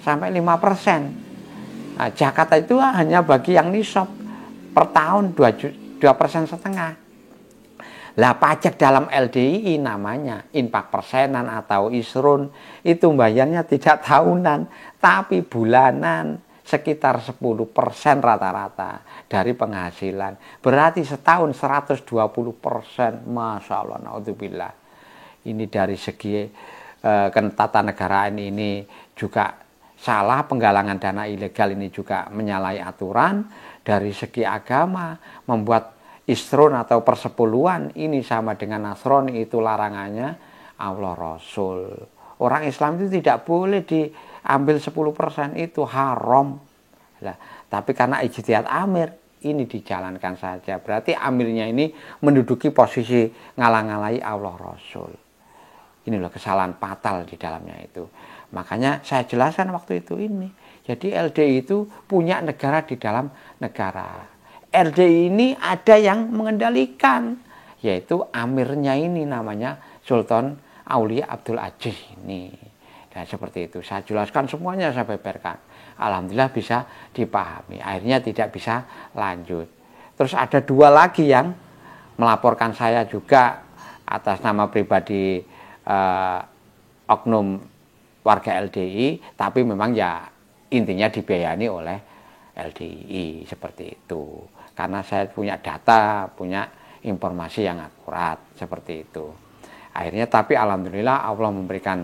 sampai 5%. Nah, zakat itu hanya bagi yang nisab. Per tahun 2,5%. Lah pajak dalam LDI namanya infak persenan atau isrun, itu bayarnya tidak tahunan tapi bulanan, sekitar 10% rata-rata dari penghasilan. Berarti setahun 120%. Masya Allah, naudzubillah. Ini dari segi ketatanegaraan ini juga salah, penggalangan dana ilegal ini juga menyalahi aturan. Dari segi agama, membuat isrun atau persepuluhan ini sama dengan Nasrani, itu larangannya Allah Rasul. Orang Islam itu tidak boleh diambil 10%, itu haram. Nah, tapi karena ijtihad Amir, ini dijalankan saja. Berarti Amirnya ini menduduki posisi ngalang-ngalai Allah Rasul. Ini loh kesalahan fatal di dalamnya itu. Makanya saya jelaskan waktu itu ini. Jadi LDI itu punya negara di dalam negara. LDI ini ada yang mengendalikan, yaitu amirnya ini namanya Sultan Aulia Abdul Aziz ini. Dan seperti itu saya jelaskan semuanya, saya beberkan. Alhamdulillah bisa dipahami. Akhirnya tidak bisa lanjut. Terus ada 2 lagi yang melaporkan saya juga atas nama pribadi oknum warga LDI, tapi memang ya intinya dibiayai oleh LDI seperti itu. Karena saya punya data, punya informasi yang akurat seperti itu. Akhirnya tapi alhamdulillah Allah memberikan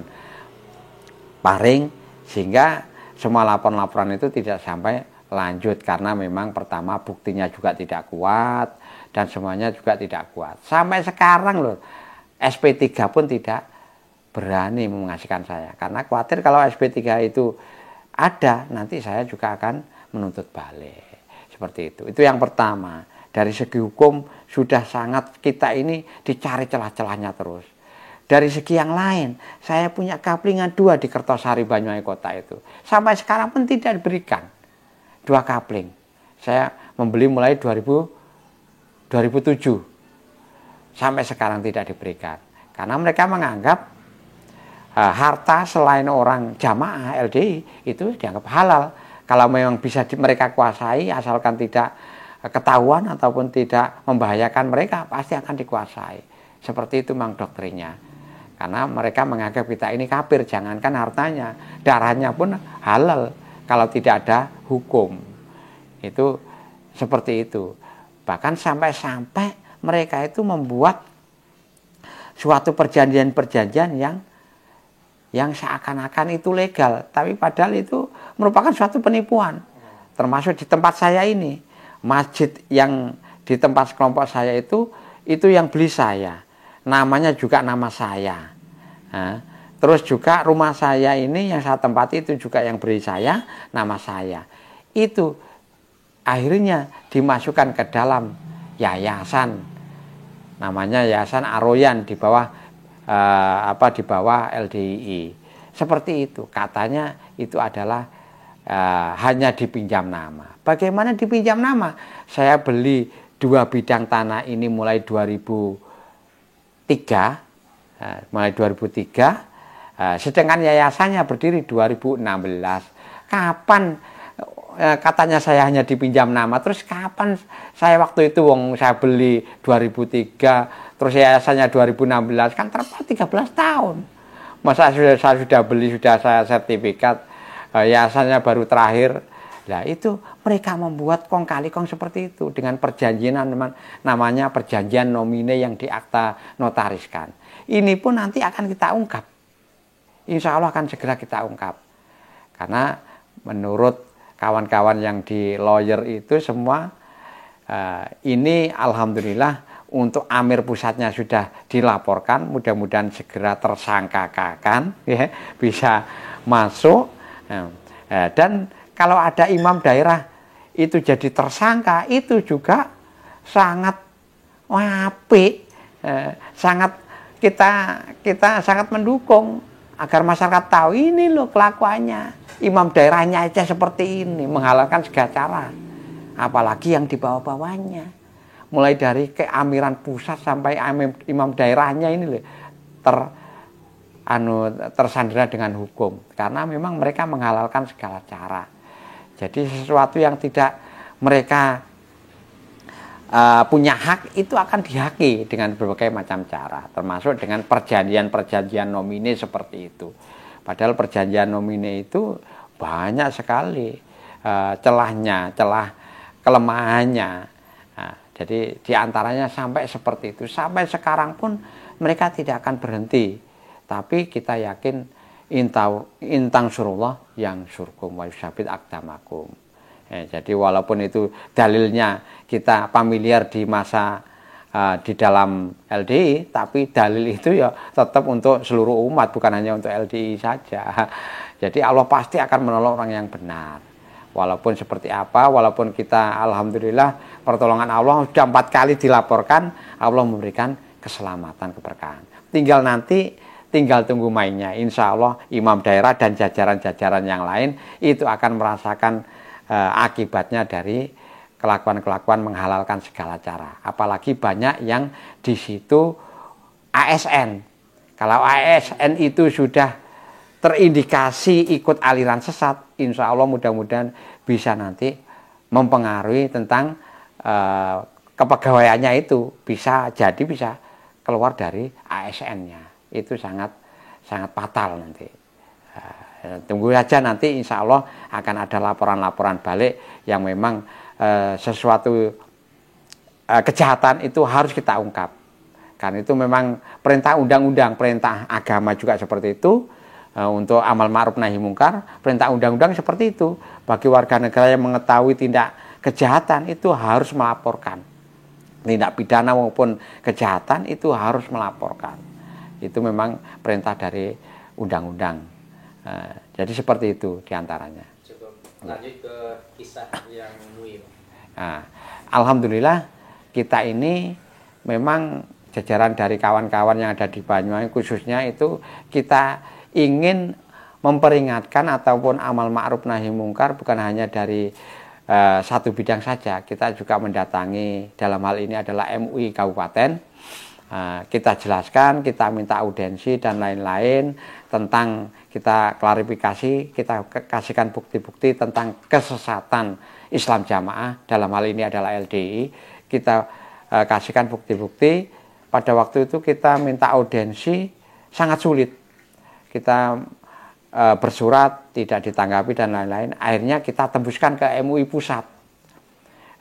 paring sehingga semua laporan-laporan itu tidak sampai lanjut, karena memang pertama buktinya juga tidak kuat dan semuanya juga tidak kuat. Sampai sekarang loh SP3 pun tidak berani mengasihkan saya, karena khawatir kalau SP3 itu ada, nanti saya juga akan menuntut balik. Seperti itu. Itu yang pertama. Dari segi hukum sudah sangat, kita ini dicari celah-celahnya terus. Dari segi yang lain, saya punya kaplingan 2 di Kertosari Banyuwangi Kota itu. Sampai sekarang pun tidak diberikan 2 kapling. Saya membeli mulai 2007. Sampai sekarang tidak diberikan. Karena mereka menganggap harta selain orang jamaah LDI itu dianggap halal. Kalau memang bisa mereka kuasai, asalkan tidak ketahuan ataupun tidak membahayakan mereka, pasti akan dikuasai. Seperti itu memang doktrinnya. Karena mereka menganggap kita ini kafir, jangankan hartanya, darahnya pun halal kalau tidak ada hukum. Itu seperti itu. Bahkan sampai mereka itu membuat suatu perjanjian-perjanjian yang seakan-akan itu legal, tapi padahal itu merupakan suatu penipuan. Termasuk di tempat saya ini, masjid yang di tempat kelompok saya itu yang beli saya, namanya juga nama saya. Nah, terus juga rumah saya ini yang saya tempati itu juga yang beri saya, nama saya. Itu akhirnya dimasukkan ke dalam yayasan, namanya Yayasan Aroyan di bawah di bawah LDII. Seperti itu, katanya itu adalah hanya dipinjam nama. Bagaimana dipinjam nama? Saya beli 2 bidang tanah ini mulai 2003, sedangkan yayasannya berdiri 2016. Kapan katanya saya hanya dipinjam nama, terus kapan saya waktu itu saya beli 2003, terus yayasannya 2016, kan terpaut 13 tahun. Masa saya sudah beli, sudah saya sertifikat, yayasannya baru terakhir. Nah itu mereka membuat kong kali kong seperti itu dengan perjanjian namanya perjanjian nomine yang diakta notariskan. Ini pun nanti akan kita ungkap. Insya Allah akan segera kita ungkap. Karena menurut kawan-kawan yang di lawyer itu semua ini alhamdulillah untuk amir pusatnya sudah dilaporkan, mudah-mudahan segera tersangkakan, ya, bisa masuk. Dan kalau ada imam daerah itu jadi tersangka, itu juga sangat apik, sangat kita sangat mendukung agar masyarakat tahu ini loh kelakuannya. Imam daerahnya aja seperti ini, menghalalkan segala cara. Apalagi yang di bawah-bawahnya. Mulai dari keamiran pusat sampai imam daerahnya ini loh tersandera dengan hukum. Karena memang mereka menghalalkan segala cara. Jadi sesuatu yang tidak mereka punya hak itu akan dihaki dengan berbagai macam cara. Termasuk dengan perjanjian-perjanjian nomine seperti itu. Padahal perjanjian nomine itu banyak sekali celahnya, celah kelemahannya. Nah, jadi diantaranya sampai seperti itu. Sampai sekarang pun mereka tidak akan berhenti. Tapi kita yakin intang surullah yang surkum wa yusabit akdamakum. Jadi walaupun itu dalilnya kita familiar di masa di dalam LDI, tapi dalil itu ya tetap untuk seluruh umat, bukan hanya untuk LDI saja. Jadi Allah pasti akan menolong orang yang benar. Walaupun seperti apa, walaupun kita alhamdulillah pertolongan Allah sudah 4 kali dilaporkan, Allah memberikan keselamatan, keberkahan. Tinggal tunggu mainnya. Insya Allah imam daerah dan jajaran-jajaran yang lain itu akan merasakan akibatnya dari kelakuan-kelakuan menghalalkan segala cara. Apalagi banyak yang di situ ASN. Kalau ASN itu sudah terindikasi ikut aliran sesat, insya Allah mudah-mudahan bisa nanti mempengaruhi tentang kepegawaiannya itu. Bisa keluar dari ASN-nya. Itu sangat fatal nanti. Tunggu saja nanti insya Allah akan ada laporan-laporan balik yang memang sesuatu kejahatan itu harus kita ungkap. Karena itu memang perintah undang-undang, perintah agama juga seperti itu. Untuk amal ma'ruf nahi mungkar, perintah undang-undang seperti itu. Bagi warga negara yang mengetahui tindak kejahatan itu harus melaporkan. Tindak pidana maupun kejahatan itu harus melaporkan. Itu memang perintah dari undang-undang. Jadi seperti itu diantaranya. Coba lanjut ke kisah yang Mui. Alhamdulillah kita ini memang jajaran dari kawan-kawan yang ada di Banyuwangi khususnya itu kita ingin memperingatkan ataupun amal ma'ruf nahi mungkar bukan hanya dari satu bidang saja. Kita juga mendatangi, dalam hal ini adalah MUI Kabupaten, kita jelaskan, kita minta audiensi dan lain-lain tentang, kita klarifikasi, kita kasihkan bukti-bukti tentang kesesatan Islam Jamaah, dalam hal ini adalah LDI. Kita kasihkan bukti-bukti. Pada waktu itu kita minta audiensi, sangat sulit. Kita bersurat, tidak ditanggapi dan lain-lain. Akhirnya kita tembuskan ke MUI Pusat.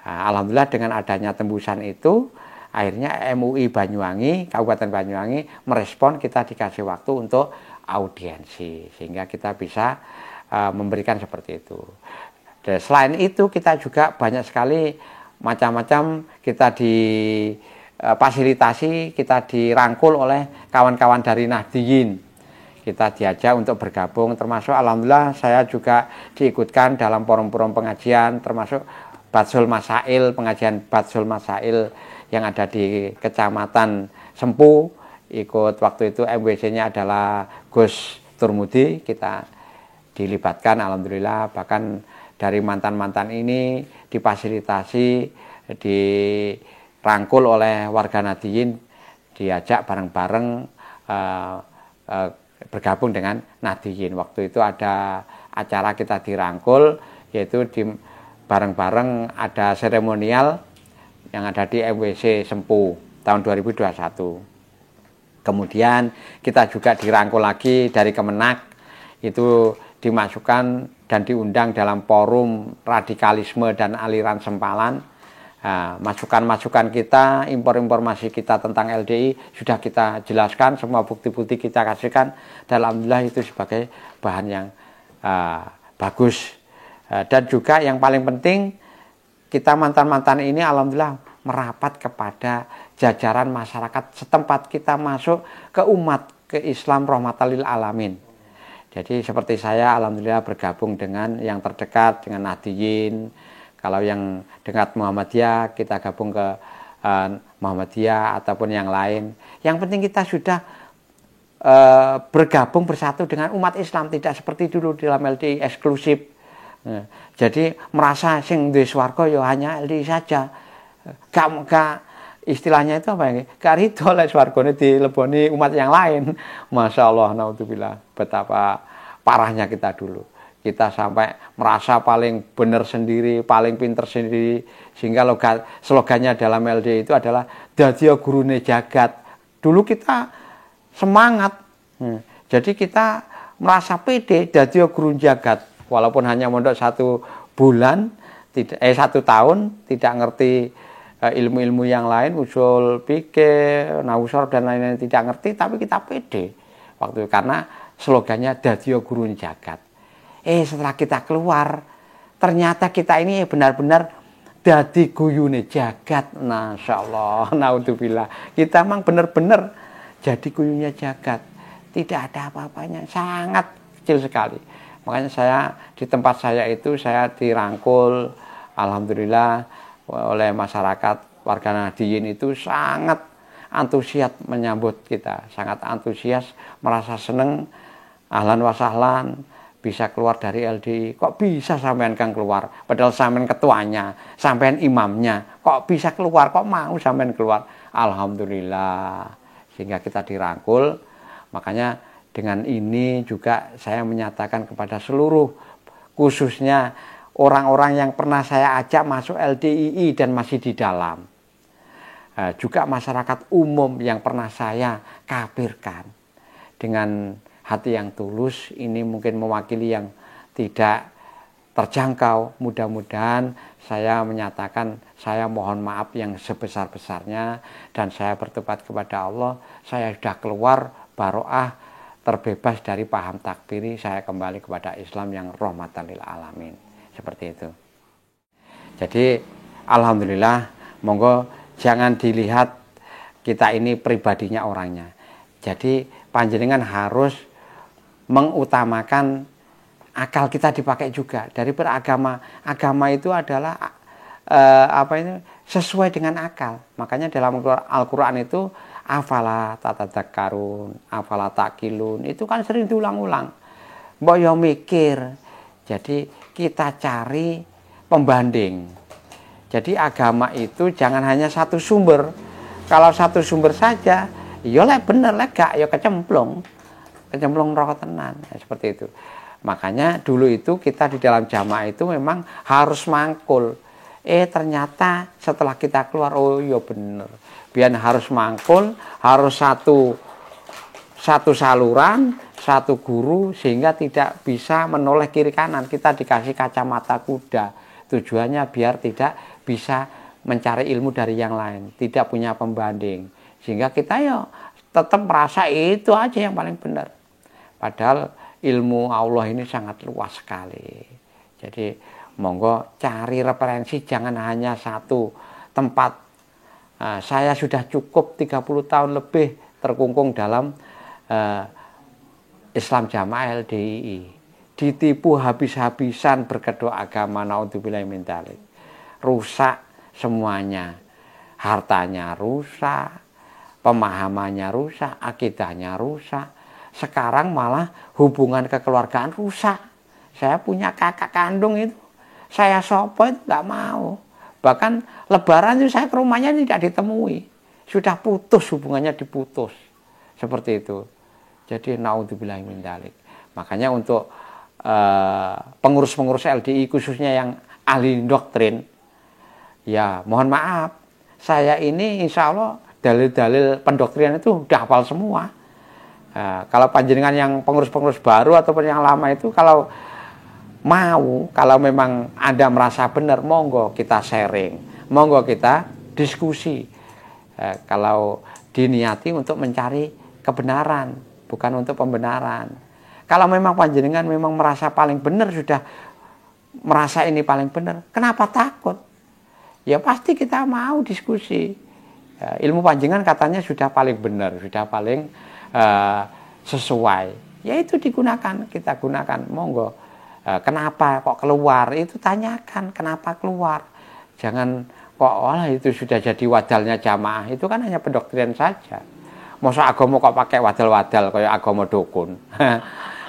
Alhamdulillah dengan adanya tembusan itu, akhirnya MUI Banyuwangi, Kabupaten Banyuwangi merespon, kita dikasih waktu untuk audiensi. Sehingga kita bisa memberikan seperti itu. Dan selain itu kita juga banyak sekali macam-macam kita fasilitasi, kita dirangkul oleh kawan-kawan dari Nahdliyin. Kita diajak untuk bergabung, termasuk alhamdulillah saya juga diikutkan dalam forum-forum pengajian, termasuk Batsul Masail, pengajian Batsul Masail yang ada di Kecamatan Sempu. Ikut waktu itu MWC-nya adalah Gus Turmudi, kita dilibatkan alhamdulillah, bahkan dari mantan-mantan ini difasilitasi, dirangkul oleh warga Nahdliyin, diajak bareng-bareng bergabung dengan Nahdliyin. Waktu itu ada acara kita dirangkul, yaitu bareng-bareng ada seremonial yang ada di MWC Sempu tahun 2021. Kemudian kita juga dirangkul lagi dari Kemenak, itu dimasukkan dan diundang dalam forum radikalisme dan aliran sempalan. Masukan-masukan kita, informasi kita tentang LDI sudah kita jelaskan, semua bukti-bukti kita kasihkan, dan alhamdulillah itu sebagai bahan yang bagus. Dan juga yang paling penting, kita mantan-mantan ini alhamdulillah merapat kepada jajaran masyarakat setempat, kita masuk ke umat, ke Islam rahmatan lil alamin. Jadi seperti saya alhamdulillah bergabung dengan yang terdekat, dengan Nahdliyin. Kalau yang dekat Muhammadiyah, kita gabung ke Muhammadiyah ataupun yang lain. Yang penting kita sudah bergabung bersatu dengan umat Islam, tidak seperti dulu dalam LDI eksklusif. Jadi merasa sing duwe swarga ya hanya LDI saja. Gak istilahnya itu apa ya? Gak rido oleh swargane dileboni umat yang lain. Masya Allah, naudzubillah, betapa parahnya kita dulu. Kita sampai merasa paling benar sendiri, paling pinter sendiri, sehingga slogannya dalam LDI itu adalah dadya gurune jagat. Dulu kita semangat, jadi kita merasa pede dadya guru jagat, walaupun hanya mondok 1 bulan, 1 tahun, tidak ngerti ilmu-ilmu yang lain, usul fikih, nahwu sharh dan lain-lain, tidak ngerti, tapi kita pede waktu itu, karena slogannya dadya guru jagat. Setelah kita keluar, ternyata kita ini benar-benar dadi guyune jagat. Masya Allah, naudzubillah. Kita memang benar-benar jadi guyunya jagat. Tidak ada apa-apanya, sangat kecil sekali. Makanya saya di tempat saya itu saya dirangkul, alhamdulillah, oleh masyarakat warga Nahdliyin itu sangat antusias menyambut kita, sangat antusias, merasa senang, ahlan wa sahlan, bisa keluar dari LDI. Kok bisa sampean Kang keluar? Padahal sampean ketuanya, sampean imamnya. Kok bisa keluar? Kok mau sampean keluar? Alhamdulillah. Sehingga kita dirangkul. Makanya dengan ini juga saya menyatakan kepada seluruh, khususnya orang-orang yang pernah saya ajak masuk LDII dan masih di dalam. Juga masyarakat umum yang pernah saya kafirkan. Dengan hati yang tulus, ini mungkin mewakili yang tidak terjangkau. Mudah-mudahan saya menyatakan, saya mohon maaf yang sebesar-besarnya, dan saya bertobat kepada Allah. Saya sudah keluar baroah, terbebas dari paham takfiri, saya kembali kepada Islam yang rahmatan lil alamin. Seperti itu. Jadi alhamdulillah, monggo jangan dilihat kita ini pribadinya orangnya. Jadi panjenengan harus mengutamakan akal kita dipakai juga. Dari agama itu adalah sesuai dengan akal. Makanya dalam Al-Qur'an itu afala tatadzakkarun, afala taqilun, itu kan sering diulang-ulang. Mbok yo mikir. Jadi kita cari pembanding. Jadi agama itu jangan hanya satu sumber. Kalau satu sumber saja, ya lek bener lek gak ya kecemplung rokok tenan, ya, seperti itu. Makanya dulu itu kita di dalam jamaah itu memang harus mangkul. Ternyata setelah kita keluar, oh iya bener. Biar harus mangkul, harus satu saluran, satu guru, sehingga tidak bisa menoleh kiri kanan. Kita dikasih kacamata kuda. Tujuannya biar tidak bisa mencari ilmu dari yang lain, tidak punya pembanding. Sehingga kita ya tetap merasa itu aja yang paling benar. Padahal ilmu Allah ini sangat luas sekali. Jadi monggo cari referensi, jangan hanya satu tempat. Saya sudah cukup 30 tahun lebih terkungkung dalam Islam Jamaah LDII. Ditipu habis-habisan berkedok agama, naudzubillahi min dzalik. Rusak semuanya. Hartanya rusak, pemahamannya rusak, akidahnya rusak. Sekarang malah hubungan kekeluargaan rusak. Saya punya kakak kandung itu, saya sopo itu nggak mau. Bahkan lebaran itu saya ke rumahnya tidak ditemui. Sudah putus, hubungannya diputus. Seperti itu. Jadi naudzubillahi min dzalik. Makanya untuk pengurus-pengurus LDI khususnya yang ahli doktrin, ya mohon maaf, saya ini insya Allah dalil-dalil pendoktrinan itu udah hafal semua. Kalau panjenengan yang pengurus-pengurus baru ataupun yang lama itu, kalau memang Anda merasa benar, monggo kita sharing, monggo kita diskusi. Kalau diniati untuk mencari kebenaran, bukan untuk pembenaran. Kalau memang panjenengan memang merasa paling benar, sudah merasa ini paling benar, kenapa takut? Ya pasti kita mau diskusi. Ilmu panjenengan katanya sudah paling benar, sudah paling sesuai. Ya itu digunakan, kita gunakan, monggo. Kenapa kok keluar? Itu tanyakan kenapa keluar. Jangan kok itu sudah jadi wadalnya jamaah. Itu kan hanya pendoktrin saja. Masa agama kok pakai wadal-wadal kayak agama dukun.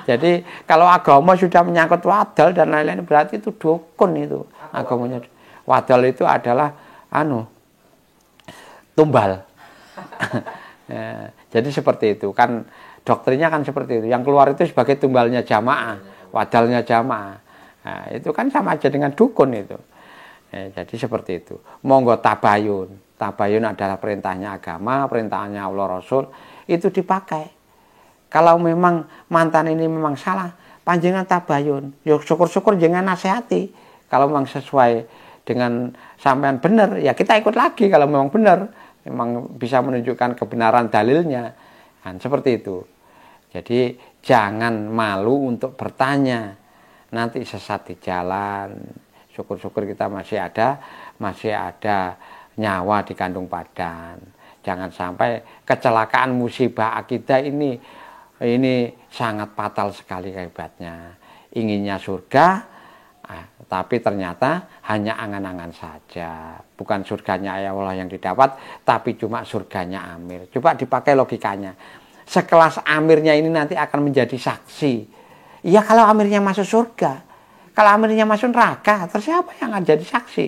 Jadi kalau agama sudah menyangkut wadal dan lain-lain, berarti itu dukun itu. Agamanya wadal itu adalah tumbal. Jadi seperti itu kan, doktrinnya kan seperti itu. Yang keluar itu sebagai tumbalnya jamaah, wadalnya jamaah. Nah, itu kan sama aja dengan dukun itu. Jadi seperti itu. Monggo tabayun. Tabayun adalah perintahnya agama, perintahnya Allah Rasul, itu dipakai. Kalau memang mantan ini memang salah, panjenengan tabayun. Ya syukur-syukur jangan nasihati. Kalau memang sesuai dengan sampean benar, ya kita ikut lagi kalau memang benar. Memang bisa menunjukkan kebenaran dalilnya. Kan seperti itu. Jadi jangan malu untuk bertanya. Nanti sesat di jalan. Syukur-syukur kita masih ada nyawa di kandung badan. Jangan sampai kecelakaan musibah akidah ini sangat fatal sekali hebatnya. Inginnya surga, tapi ternyata hanya angan-angan saja. Bukan surganya Allah yang didapat, tapi cuma surganya Amir. Coba dipakai logikanya. Sekelas Amirnya ini nanti akan menjadi saksi. Iya kalau Amirnya masuk surga. Kalau Amirnya masuk neraka, terus siapa yang akan jadi saksi?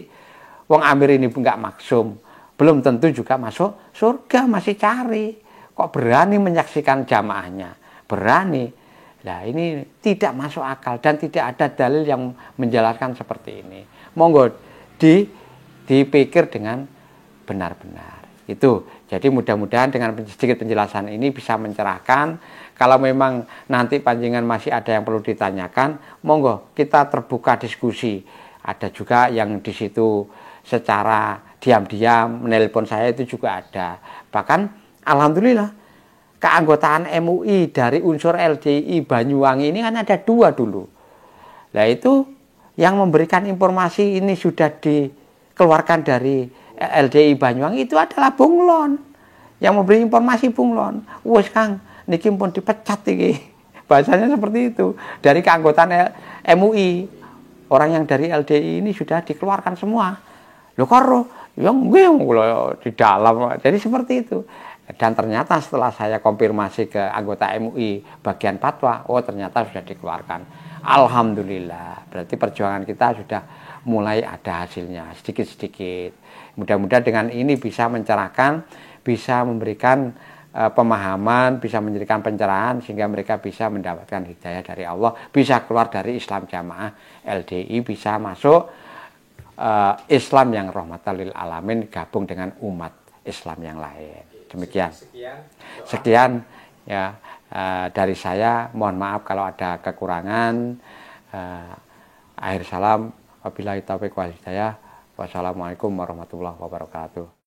Wong Amir ini nggak maksum. Belum tentu juga masuk surga, masih cari. Kok berani menyaksikan jamaahnya? Berani. Nah ini tidak masuk akal dan tidak ada dalil yang menjelaskan seperti ini. Monggo dipikir dengan benar-benar. Itu. Jadi mudah-mudahan dengan sedikit penjelasan ini bisa mencerahkan. Kalau memang nanti panjenengan masih ada yang perlu ditanyakan, monggo kita terbuka diskusi. Ada juga yang di situ secara diam-diam menelpon saya, itu juga ada. Bahkan alhamdulillah keanggotaan MUI dari unsur LDI Banyuwangi ini kan ada 2 dulu. Nah itu yang memberikan informasi ini sudah dikeluarkan dari LDI Banyuwangi itu adalah Bunglon. Yang memberi informasi Bunglon. Wes Kang, niki pun dipecat iki. Bahasanya seperti itu. Dari keanggotaan MUI, orang yang dari LDI ini sudah dikeluarkan semua. Loh karo, yang di dalam. Jadi seperti itu. Dan ternyata setelah saya konfirmasi ke anggota MUI bagian fatwa, oh ternyata sudah dikeluarkan. Alhamdulillah. Berarti perjuangan kita sudah mulai ada hasilnya sedikit-sedikit. Mudah-mudahan dengan ini bisa mencerahkan, bisa memberikan pemahaman, bisa memberikan pencerahan sehingga mereka bisa mendapatkan hidayah dari Allah, bisa keluar dari Islam Jamaah LDI, bisa masuk Islam yang rahmatan lil alamin, gabung dengan umat Islam yang lain. Demikian. Sekian ya dari saya. Mohon maaf kalau ada kekurangan. Akhir salam. Wabillahi taufiq wal hidayah. Wassalamualaikum warahmatullahi wabarakatuh.